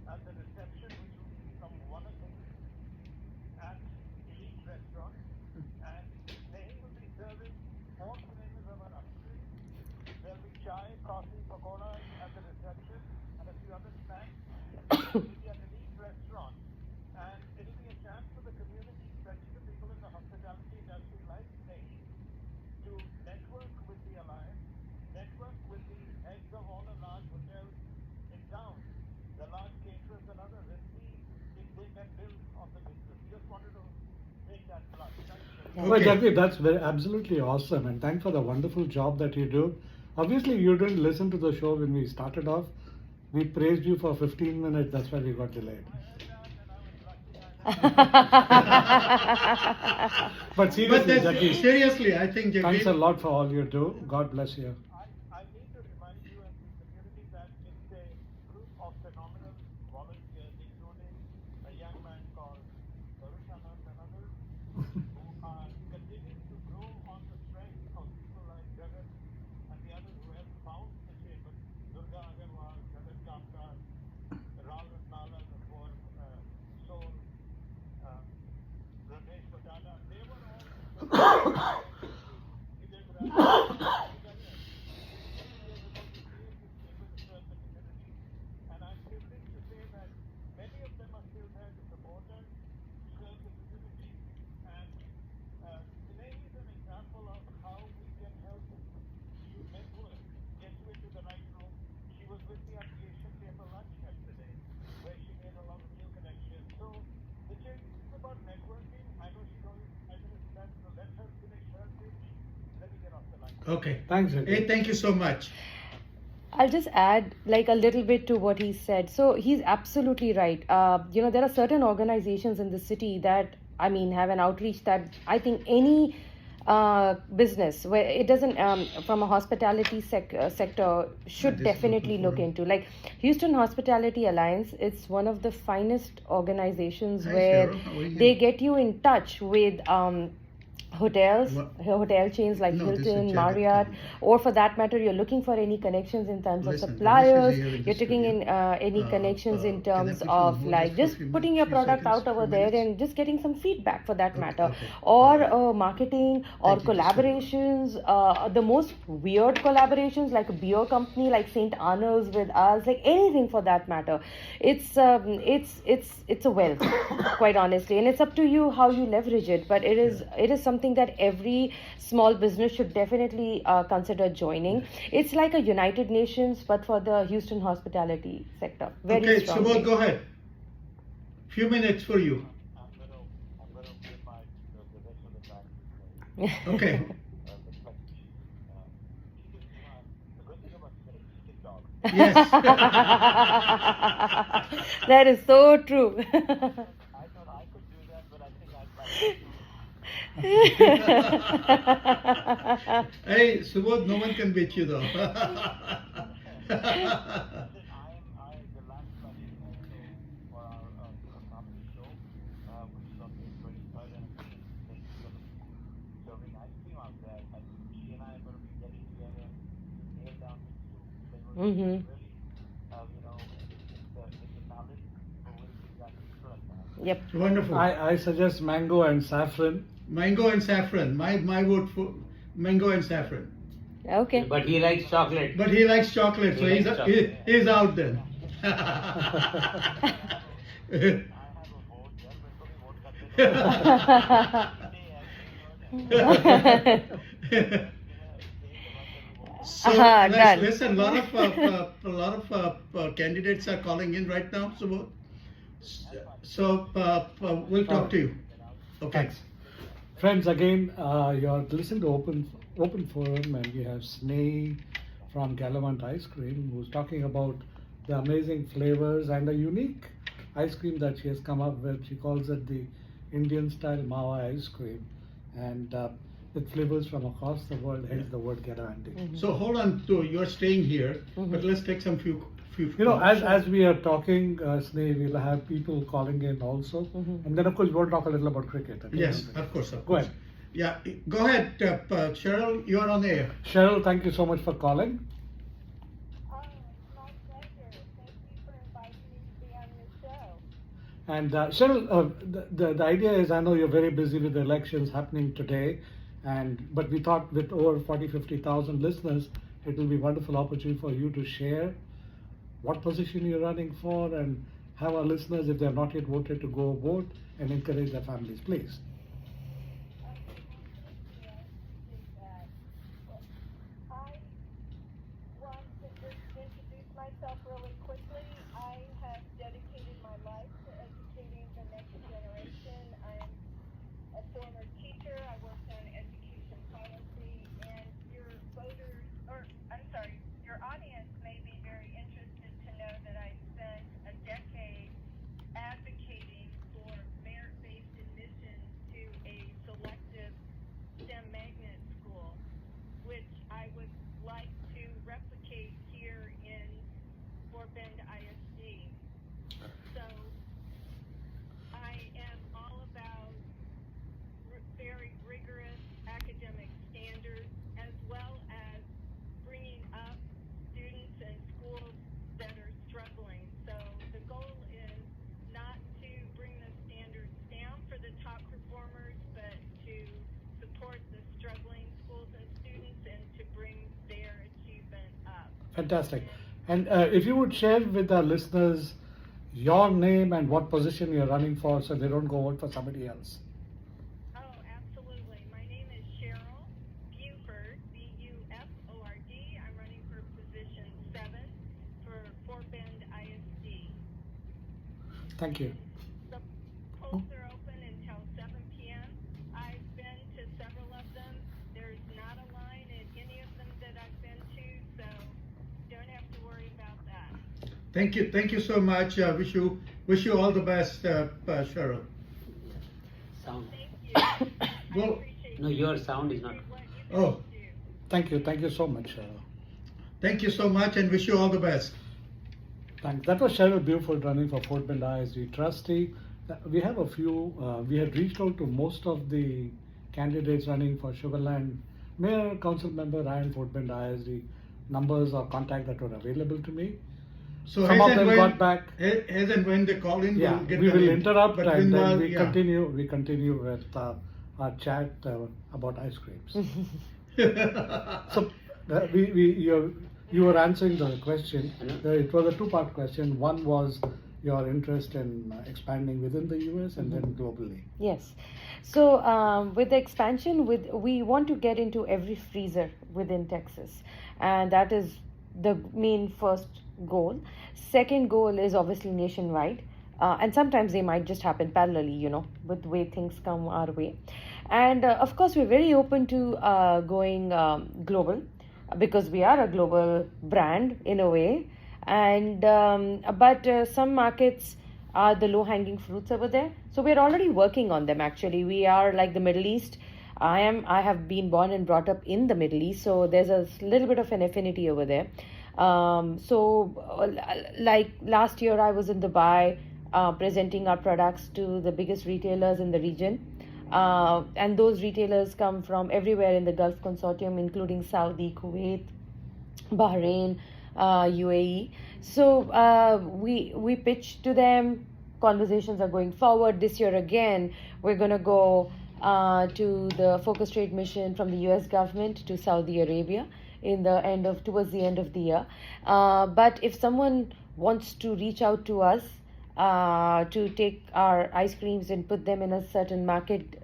at the reception, which will be from 1 o'clock at Elite Restaurant, and they will be serving all flavors of our ice cream. There'll be chai, coffee, pakoras at the reception, and a few other snacks. It will be at Elite Restaurant, and it'll be a chance for the community, especially the people in the hospitality industry like Snehee, to network with the Alliance, network with the heads of all the large hotels in town, the large caterers and others, and see if they can build on the business. Just wanted to make that plug. Thank you. Well, Okay. Jagdeep, that's absolutely awesome, and thanks for the wonderful job that you do. Obviously, you didn't listen to the show when we started off. We praised you for 15 minutes, that's why we got delayed. But seriously, But Jagdeep, seriously, I think thanks a Jagdeep, lot for all you do. God bless you. I need to remind you and the community that it's a group of phenomenal volunteers, including a young man called Sarushanan and others, who are continuing to grow on the strength of people like Jagat and the others who have found the chamber. Durga Agarwal, Jagat Kamkar, Ral Ratnala, the poor soul, Ramesh Batala, they were all and I'm privileged to say that many of them are still there to support us, serve the community, and today is an example of how we can help you network, get you into the right room. She was with me at the Asian Paper Lunch yesterday, where she made a lot of new connections. So the change is about networking. I know she's only 5 minutes left, so let her finish her pitch. Let me get off the line. okay. Thanks, Jagdeep. Hey, thank you so much. I'll just add like a little bit to what he said. So he's absolutely right. There are certain organizations in the city that, I mean, have an outreach that I think any business where it doesn't from a hospitality sector should This definitely open look forum. into. Like Houston Hospitality Alliance, it's one of the finest organizations Hi, where Cheryl. How are you? they get you in touch with hotels, What? hotel chains like No, this is Hilton, Jagat Marriott, Kamkar. or for that matter, you're looking for any connections in terms Listen, of this suppliers, is here in you're the taking in studio. any connections in can I terms put you on of hold like just for a just few putting minutes, your few product seconds, out over few there minutes? and just getting some feedback for that Okay, matter, okay. or Alright. marketing or Thank you, just a moment. collaborations, the most weird collaborations like a beer company like St. Arnold's with us, like anything for that matter. It's a wealth, quite honestly, and it's up to you how you leverage it. But it is something that every small business should definitely consider joining. It's like a United Nations, but for the Houston hospitality sector. Very Okay, strongly. Subodh, go ahead. Few minutes for you. I'm gonna give my the rest of the time. Okay. The good thing about Snehee, she can talk. Yes. That is so true. I thought I could do that, but I think I'd like Hey, Subodh, no one can beat you though. I am the last buddy also for our comedy show, which is on May 23rd, and Snehee is going to be serving ice cream out there. And she and I are going to be getting together to nail down these two flavors. Mhm. Really, it's a knowledge for which we got to trust that. Yep. Wonderful. I suggest mango and saffron. Mango and saffron. My vote for mango and saffron. Okay. But he likes chocolate. But he likes chocolate, so He he's likes chocolate. he's out then. I have a vote here, but only vote So Done. listen, a lot of candidates are calling in right now, Subodh. So we'll talk to you. Okay. Thanks. Friends, again, you're listening to Open Forum, and we have Snehee from Gallivant Ice Cream, who's talking about the amazing flavors and a unique ice cream that she has come up with. She calls it the Indian style Mawa ice cream, and with flavors from across the world, hence the word Gallivant. So hold on to you're staying here, but let's take some few. You know, as we are talking, Snehee, we'll have people calling in also, and then of course we'll talk a little about cricket. Okay? Yes, of course. Go ahead. Yeah, go ahead, Cheryl. You're on air. Cheryl, thank you so much for calling. Oh, it's my pleasure. Thank you for inviting me to be on your show. And Cheryl, the idea is, I know you're very busy with the elections happening today, but we thought with over 50,000 listeners, it will be a wonderful opportunity for you to share what position you're running for and have our listeners, if they have not yet voted, to go vote and encourage their families, please. I want to just introduce myself really quickly. I have dedicated my life to educating the next generation. I'm a former teacher. I worked on education policy, and your voters, or I'm sorry, your audience may be very interested to know that I spent a decade advocating for merit-based admission to a selective STEM magnet school, which I would like to replicate here in Fort Bend ISD. So I am all about very rigorous academic standards, as well as bringing up students and schools that are struggling. So the goal is not to bring the standards down for the top performers, but to support the struggling schools and students and to bring their achievement up. Fantastic. And if you would share with our listeners your name and what position you're running for, so they don't go vote for somebody else. Oh, absolutely. My name is Cheryl Buford, B-U-F-O-R-D. I'm running for position 7 for Fort Bend ISD. Thank you. The polls are open until 7 p.m. I've been to several of them. There's not a line at any of them that I've been to, so don't have to worry about that. Thank you so much. Wish you all the best, Cheryl. Sound. Thank you. Well, I appreciate No, your sound is not. what you guys Oh. do. Thank you so much, Cheryl. thank you so much, and wish you all the best. Thanks. That was Cheryl Buford running for Fort Bend ISD trustee. We have a few, we had reached out to most of the candidates running for Sugarland Mayor, Council Member, and Fort Bend ISD numbers or contact that were available to me. So Some as of and them when, got back. As and when they call in, Yeah, we'll get we them will in. interrupt But and meanwhile, then we yeah. continue with our chat about ice creams. So you were answering the question. It was a two-part question. One was your interest in expanding within the US and then globally. Yes. So with the expansion, we want to get into every freezer within Texas, and that is the main first goal. Second goal is obviously nationwide, and sometimes they might just happen parallelly, with the way things come our way. And of course, we're very open to going global because we are a global brand in a way. And but some markets are the low-hanging fruits over there. So we're already working on them. Actually, we are like the Middle East. I have been born and brought up in the Middle East, so there's a little bit of an affinity over there. Like last year, I was in Dubai presenting our products to the biggest retailers in the region. And those retailers come from everywhere in the Gulf Consortium, including Saudi, Kuwait, Bahrain, UAE. So we pitch to them. Conversations are going forward. This year again, we're going to go to the focus trade mission from the U.S. government to Saudi Arabia towards the end of the year. But if someone wants to reach out to us to take our ice creams and put them in a certain market,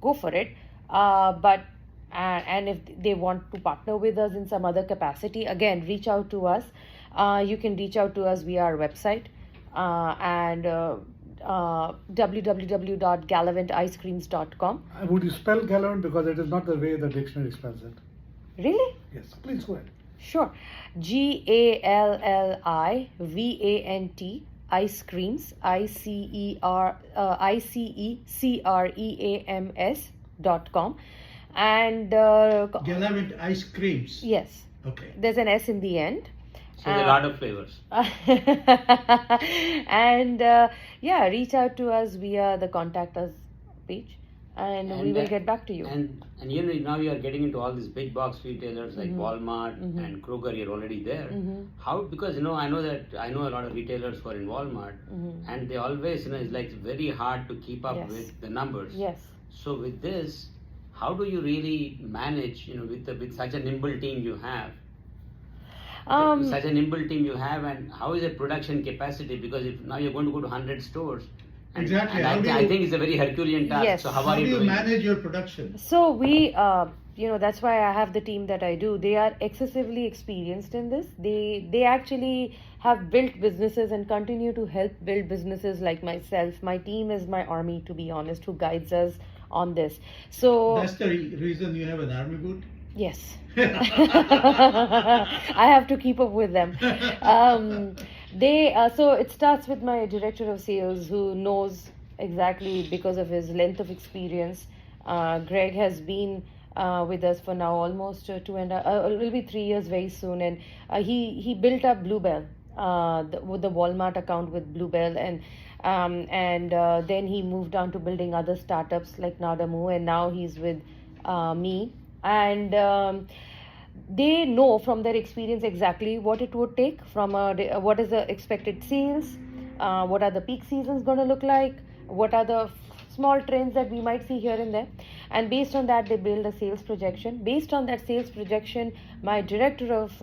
go for it. And if they want to partner with us in some other capacity, again, reach out to us. You can reach out to us via our website and www.gallivanticecreams.com. Would you spell Gallivant, because it is not the way the dictionary spells it? Really? Yes, please go ahead. Sure. Gallivant Ice Creams, ICECREAMS.com. And Gallivant Ice Creams. yes, Okay. there's an S in the end. So there's a lot of flavors. And yeah, reach out to us via the contact us page, and we will get back to you. And you know, now you are getting into all these big box retailers like Walmart and Kroger. You're already there. How? Because I know a lot of retailers who are in Walmart, and they always it's like very hard to keep up Yes. with the numbers. Yes. So with this, how do you really manage? With such a nimble team you have. With such a nimble team you have, and how is the production capacity? Because if now you're going to go to 100 stores. And, Exactly. and I think it's a very Herculean task. Yes. So how How are do you you doing? manage your production? So we, that's why I have the team that I do. They are excessively experienced in this. They actually have built businesses and continue to help build businesses like myself. My team is my army, to be honest, who guides us on this. So That's the reason you have an army boot? yes, I have to keep up with them. So it starts with my director of sales, who knows exactly, because of his length of experience. Greg has been with us for now almost it will be 3 years very soon, and he built up Bluebell, the Walmart account with Bluebell, and then he moved on to building other startups like Nadamu, and now he's with me. And they know from their experience exactly what it would take from what is the expected sales, what are the peak seasons going to look like, what are the small trends that we might see here and there, and based on that they build a sales projection. Based on that sales projection, my director of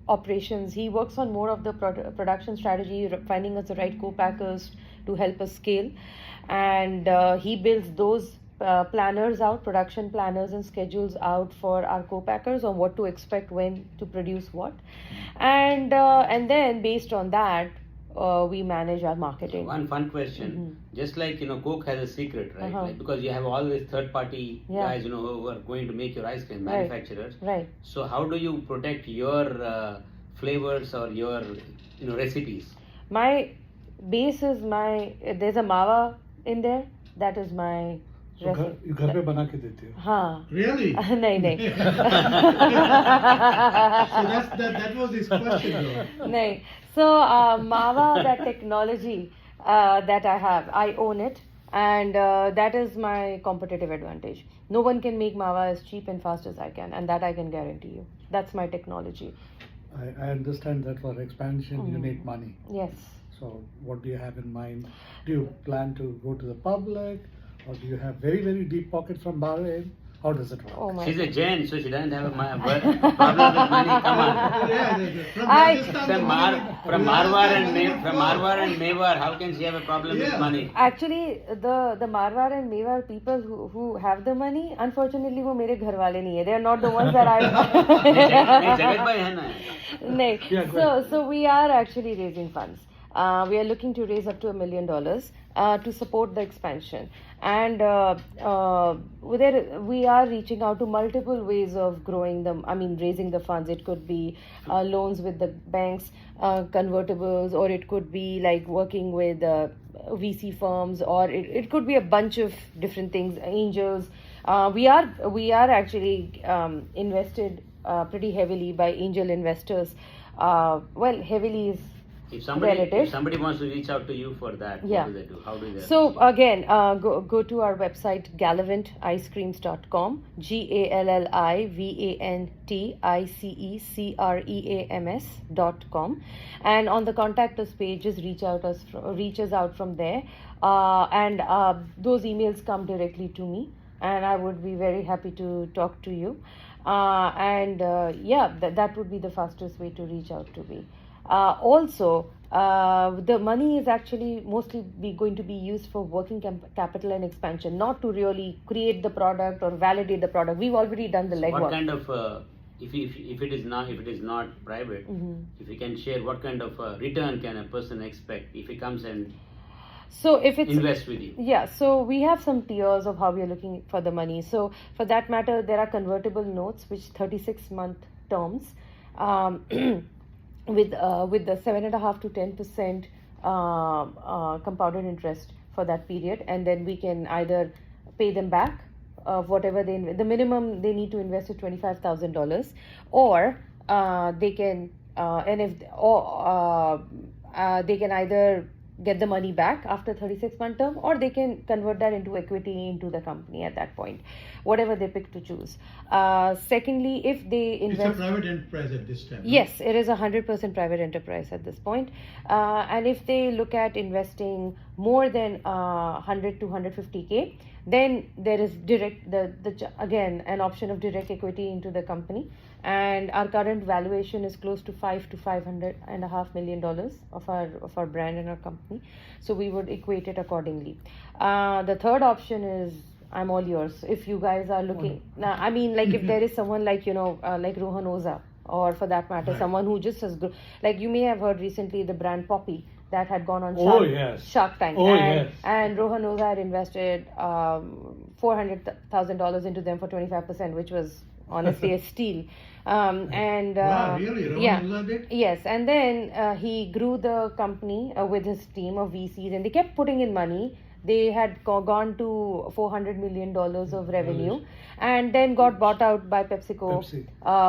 operations, he works on more of the production strategy, finding us the right co-packers to help us scale, and he builds those planners out, production planners and schedules out for our co-packers on what to expect, when to produce what, and then based on that we manage our marketing. One fun question. Just like Coke has a secret, right? Like, because you have all these third-party guys, who are going to make your ice cream, manufacturers. Right. So how do you protect your flavors or your recipes? My base is there's a mawa in there. That is my So you घर पे बना के देती हो? हाँ. Really? नहीं. So that was his question though. नहीं. So mawa, that technology that I have, I own it, and that is my competitive advantage. No one can make mawa as cheap and fast as I can, and that I can guarantee you. That's my technology. I understand that for expansion you need money. Yes. So what do you have in mind? Do you plan to go to the public, or do you have very, very deep pockets from Bahrain? How does it work? Oh my. She's a Jain, so she doesn't have a problem with money. Come on. From Rajasthan, From Marwar and Mewar, how can she have a problem with money? Actually, the Marwar and Mewar people who have the money, unfortunately, वो मेरे घर वाले नहीं है. They are not the ones that I. Jagat bhai hai na. नहीं. Yeah, So we are actually raising funds. We are looking to raise up to $1 million to support the expansion, and we are reaching out to multiple ways of growing them. I mean, raising the funds. It could be loans with the banks, convertibles, or it could be like working with VC firms, or it could be a bunch of different things. Angels. We are actually invested pretty heavily by angel investors. Well, heavily is If relative. somebody wants to reach out to you for that, Yeah. what do they do? How do they? So again, go to our website gallivanticecreams.com, GALLIVANTICECREAMS.com, and on the contact us page, just reach us out from there, and those emails come directly to me, and I would be very happy to talk to you, that would be the fastest way to reach out to me. Also, the money is actually mostly going to be used for working capital and expansion, not to really create the product or validate the product. We've already done the legwork. What kind of if it is not private, if you can share what kind of return can a person expect if he comes and So if it's invest with you? Yeah, so we have some tiers of how we are looking for the money. So for that matter, there are convertible notes which 36-month terms. With the 7.5 to 10% compounded interest for that period, and then we can either pay them back of whatever the minimum they need to invest is $25,000, or they can they can either get the money back after 36-month term, or they can convert that into equity into the company at that point, whatever they pick to choose. Secondly, if they invest... It's a private enterprise at this time. Yes, it is 100% private enterprise at this point. And if they look at investing more than 100 to 150K, then there is again an option of direct equity into the company, and our current valuation is close to $5 to $5.5 million of our brand and our company, so we would equate it accordingly. The third option is I'm all yours. If you guys are looking, I mean, like if there is someone like like Rohan Oza, or for that matter, someone who just has like you may have heard recently the brand Poppy that had gone on Shark Tank. And Rohan Oza had invested $400,000 into them for 25%, which was honestly a steal. Wow, really? Rohan Oza did? Yes, and then he grew the company with his team of VCs, and they kept putting in money. They had gone to $400 million of revenue, and then got bought out by PepsiCo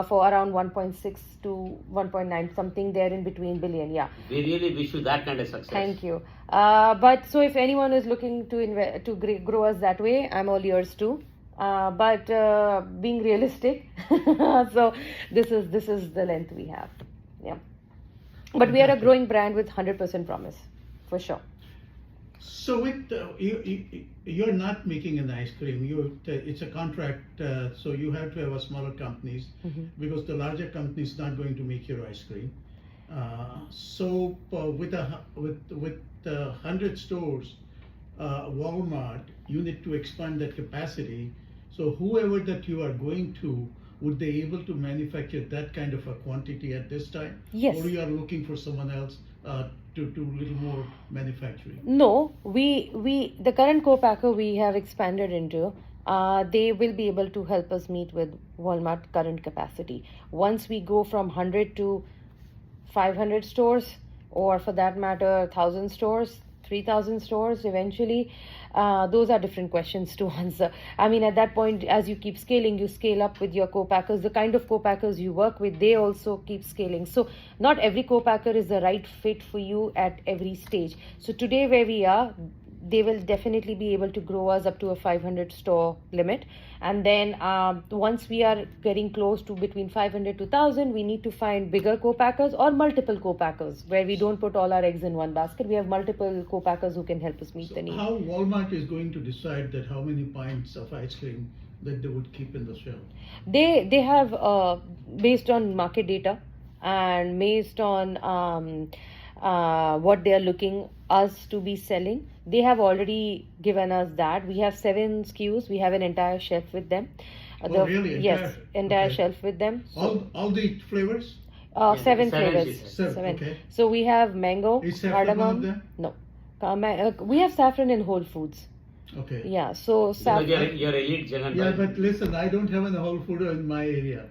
for around 1.6 to 1.9, something there in between billion. Yeah. We really wish you that kind of success. Thank you. But so if anyone is looking to grow us that way, I'm all yours too. But being realistic, so this is the length we have. Yeah. But we are a growing brand with 100% promise, for sure. So with you're not making an ice cream. It's a contract, so you have to have a smaller companies because the larger companies not going to make your ice cream. So with 100 stores, Walmart, you need to expand that capacity. So whoever that you are going to, would they able to manufacture that kind of a quantity at this time? Yes. Or you are looking for someone else to do a little more manufacturing? No, the current co-packer we have expanded into, they will be able to help us meet with Walmart current capacity. Once we go from 100 to 500 stores, or for that matter 1,000 stores, 3,000 stores eventually, those are different questions to answer. I mean, at that point, as you keep scaling, you scale up with your co-packers. The kind of co-packers you work with, they also keep scaling. So not every co-packer is the right fit for you at every stage. So today where we are, they will definitely be able to grow us up to a 500 store limit. And then once we are getting close to between 500 to 1,000, we need to find bigger co-packers or multiple co-packers where we don't put all our eggs in one basket. We have multiple co-packers who can help us meet the need. How Walmart is going to decide that how many pints of ice cream that they would keep in the shelf? They have, based on market data and based on what they are looking us to be selling, they have already given us that. We have 7 SKUs. We have an entire shelf with them. Really? Yes, entire shelf with them. So, all the flavors? 7 flavors. 7. Okay. So we have mango, Is saffron one of cardamom. them? No. We have saffron in Whole Foods. Okay. Yeah, so saffron. You're elite, Jagan. Yeah, but listen, I don't have a Whole Food in my area.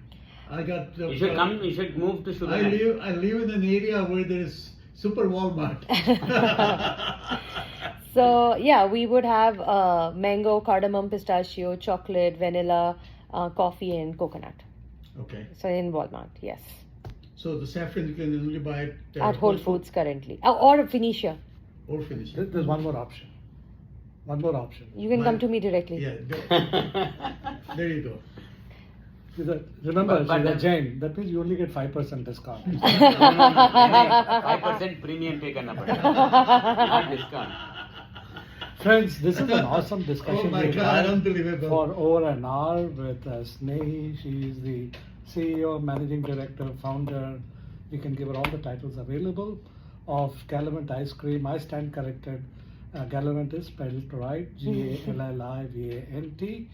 I got. You should come. You should move to Sugar. I live in an area where there is super Walmart. So yeah, we would have mango, cardamom, pistachio, chocolate, vanilla, coffee, and coconut. Okay. So in Walmart, yes. So the saffron you can only buy it At Whole Foods currently. Or Phoenicia. or finish. There's one more option. One more option. You can come to me directly. Yeah, there you go. Remember, But she's a then- Jain. That means you only get 5% discount. 5% premium pay करना पड़ेगा, not discount. Friends, this is an awesome discussion. Oh my we've God, had unbelievable. For over an hour with Snehee. She is the CEO, Managing Director, Founder. You can give her all the titles available of Gallivant Ice Cream. I stand corrected. Gallivant is spelled right, Gallivant.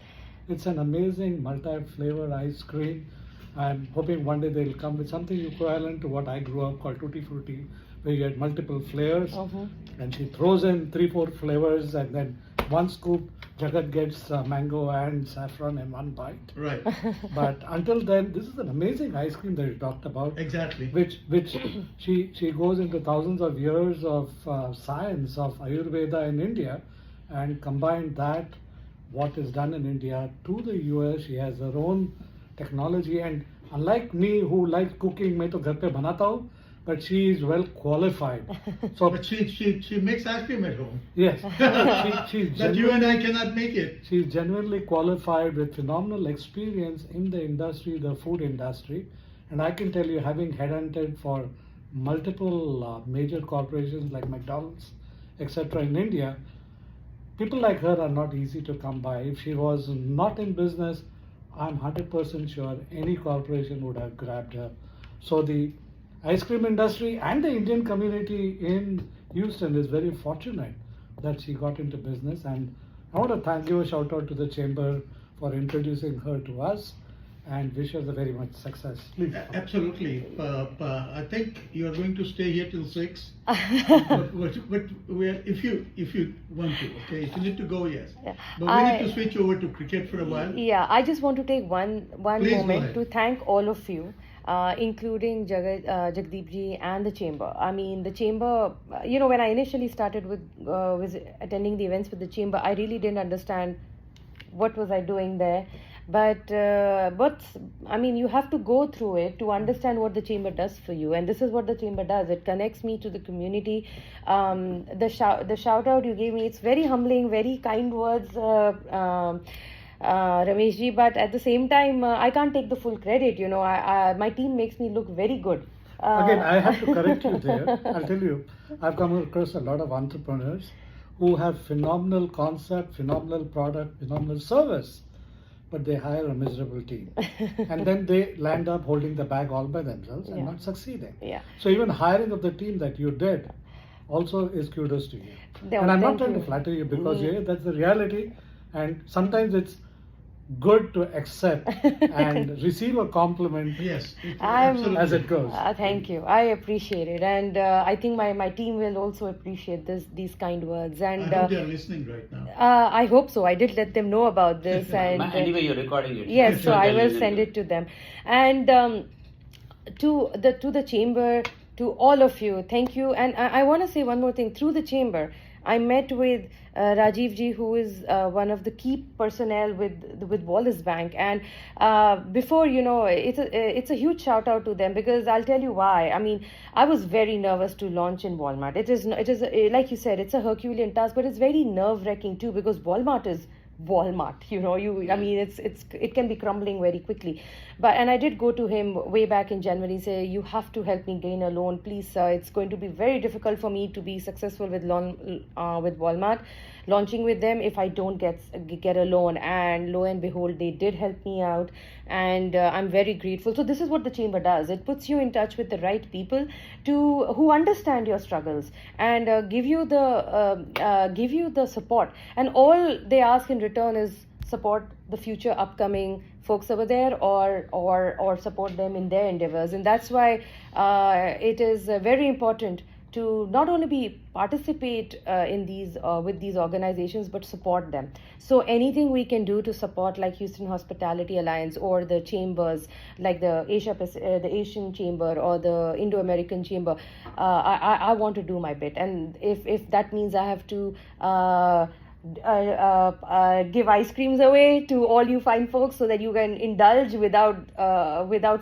It's an amazing multi-flavor ice cream. I'm hoping one day they'll come with something equivalent to what I grew up called Tutti Frutti, where you had multiple flavors, and she throws in 3-4 flavors, and then one scoop, Jagat gets mango and saffron in one bite. Right. But until then, this is an amazing ice cream that you talked about. Exactly. Which she goes into thousands of years of science of Ayurveda in India, and combined that what is done in India to the US. She has her own technology, and unlike me who likes cooking, मैं तो घर पे बनाता हूँ, but she is well qualified. So But she makes ice cream at home. yes, she's That you and I cannot make it. She's genuinely qualified with phenomenal experience in the industry, the food industry. And I can tell you, having headhunted for multiple major corporations like McDonald's, etc. in India, people like her are not easy to come by. If she was not in business, I'm 100% sure any corporation would have grabbed her. So the ice cream industry and the Indian community in Houston is very fortunate that she got into business, and I want to give a shout out to the chamber for introducing her to us and wish her the very much success. Please. Absolutely. I think you are going to stay here till 6. but if you want to, okay. If you need to go, yes. Yeah. But we need to switch over to cricket for a while. Yeah, I just want to take one Please go moment ahead. to thank all of you, including Jagdeep ji and the chamber. I mean, the chamber, when I initially started with attending the events with the chamber, I really didn't understand what was I doing there. But you have to go through it to understand what the chamber does for you, and this is what the chamber does. It connects me to the community. The shout out you gave me, it's very humbling, very kind words, Ramesh ji. But at the same time, I can't take the full credit. My team makes me look very good. Again, I have to correct you there. I'll tell you, I've come across a lot of entrepreneurs who have phenomenal concept, phenomenal product, phenomenal service, but they hire a miserable team. And then they land up holding the bag all by themselves and not succeeding. Yeah. So even hiring of the team that you did also is kudos to you. No, And I'm not thank trying you. to flatter you because that's the reality. And sometimes it's good to accept and receive a compliment Yes. I'm- as it goes. Thank you. I appreciate it, and I think my team will also appreciate these kind words. I And hope they are listening right now. I hope so. I did let them know about this, and Anyway, you're recording it. yes, so I Tell will them send to- it to them. And to the chamber, to all of you, thank you. And I want to say one more thing. Through the chamber, I met with Rajiv ji, who is one of the key personnel with Wallace Bank, and before it's a huge shout out to them, because I'll tell you why. I mean, I was very nervous to launch in Walmart. It is like you said, it's a Herculean task, but it's very nerve wracking too, because Walmart is Walmart. I mean, it can be crumbling very quickly. And I did go to him way back in January, say, you have to help me gain a loan, please, sir. It's going to be very difficult for me to be successful with Walmart, launching with them, if I don't get a loan. And lo and behold, they did help me out, and I'm very grateful. So this is what the chamber does. It puts you in touch with the right people who understand your struggles and give you the support. And all they ask in return is support the future upcoming folks over there, or support them in their endeavors. And that's why it is very important to not only participate in these with these organizations, but support them. So anything we can do to support, like Houston Hospitality Alliance or the chambers, like the Asian Chamber or the Indo-American Chamber, I want to do my bit. And if that means I have to give ice creams away to all you fine folks so that you can indulge without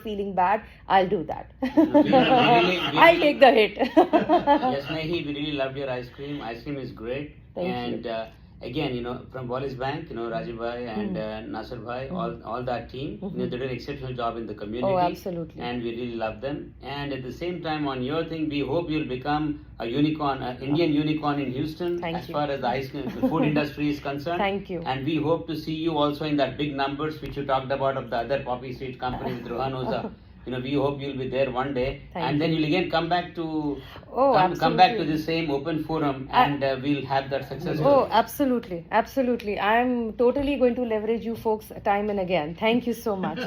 feeling bad, I'll do that. I'll take the hit. Yes, Snehee, we really loved your ice cream. Ice cream is great. Thank you. Again, from Wallace Bank, Rajiv Bhai and Nasir Bhai, all that team, they did an exceptional job in the community. Oh, absolutely. And we really love them. And at the same time, on your thing, we hope you'll become a unicorn, an Indian unicorn in Houston Thank as you. far as the food industry is concerned. Thank you. And we hope to see you also in that big numbers which you talked about of the other poppy seed company with Rohan Oza. We hope you'll be there one day, Thank then you'll again come back to come back to the same open forum, and we'll have that success. Oh, absolutely, absolutely. I'm totally going to leverage you folks time and again. Thank you so much.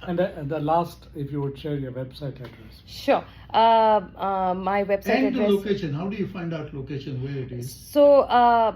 And the last, if you would share your website address. Sure. My website And the address. location. How do you find out location where it is? So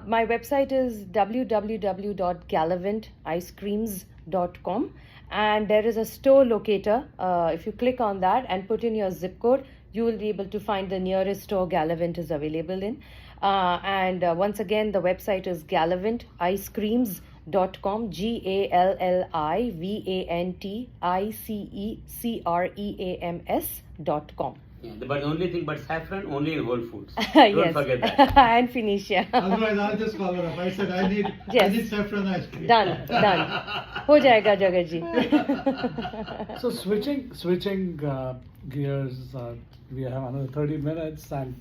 my website is www.gallivanticecreams.com, and there is a store locator. If you click on that and put in your zip code, you will be able to find the nearest store Gallivant is available in. And once again, the website is GallivantIceCreams.com, GallivantIceCreams.com. Yeah, but the only thing but saffron only in Whole Foods. Yes. Don't forget that. And Phoenicia. Otherwise, I'll just call her up. I said I need saffron ice cream. Done. हो जाएगा जगत जी. So switching gears, we have another 30 minutes, and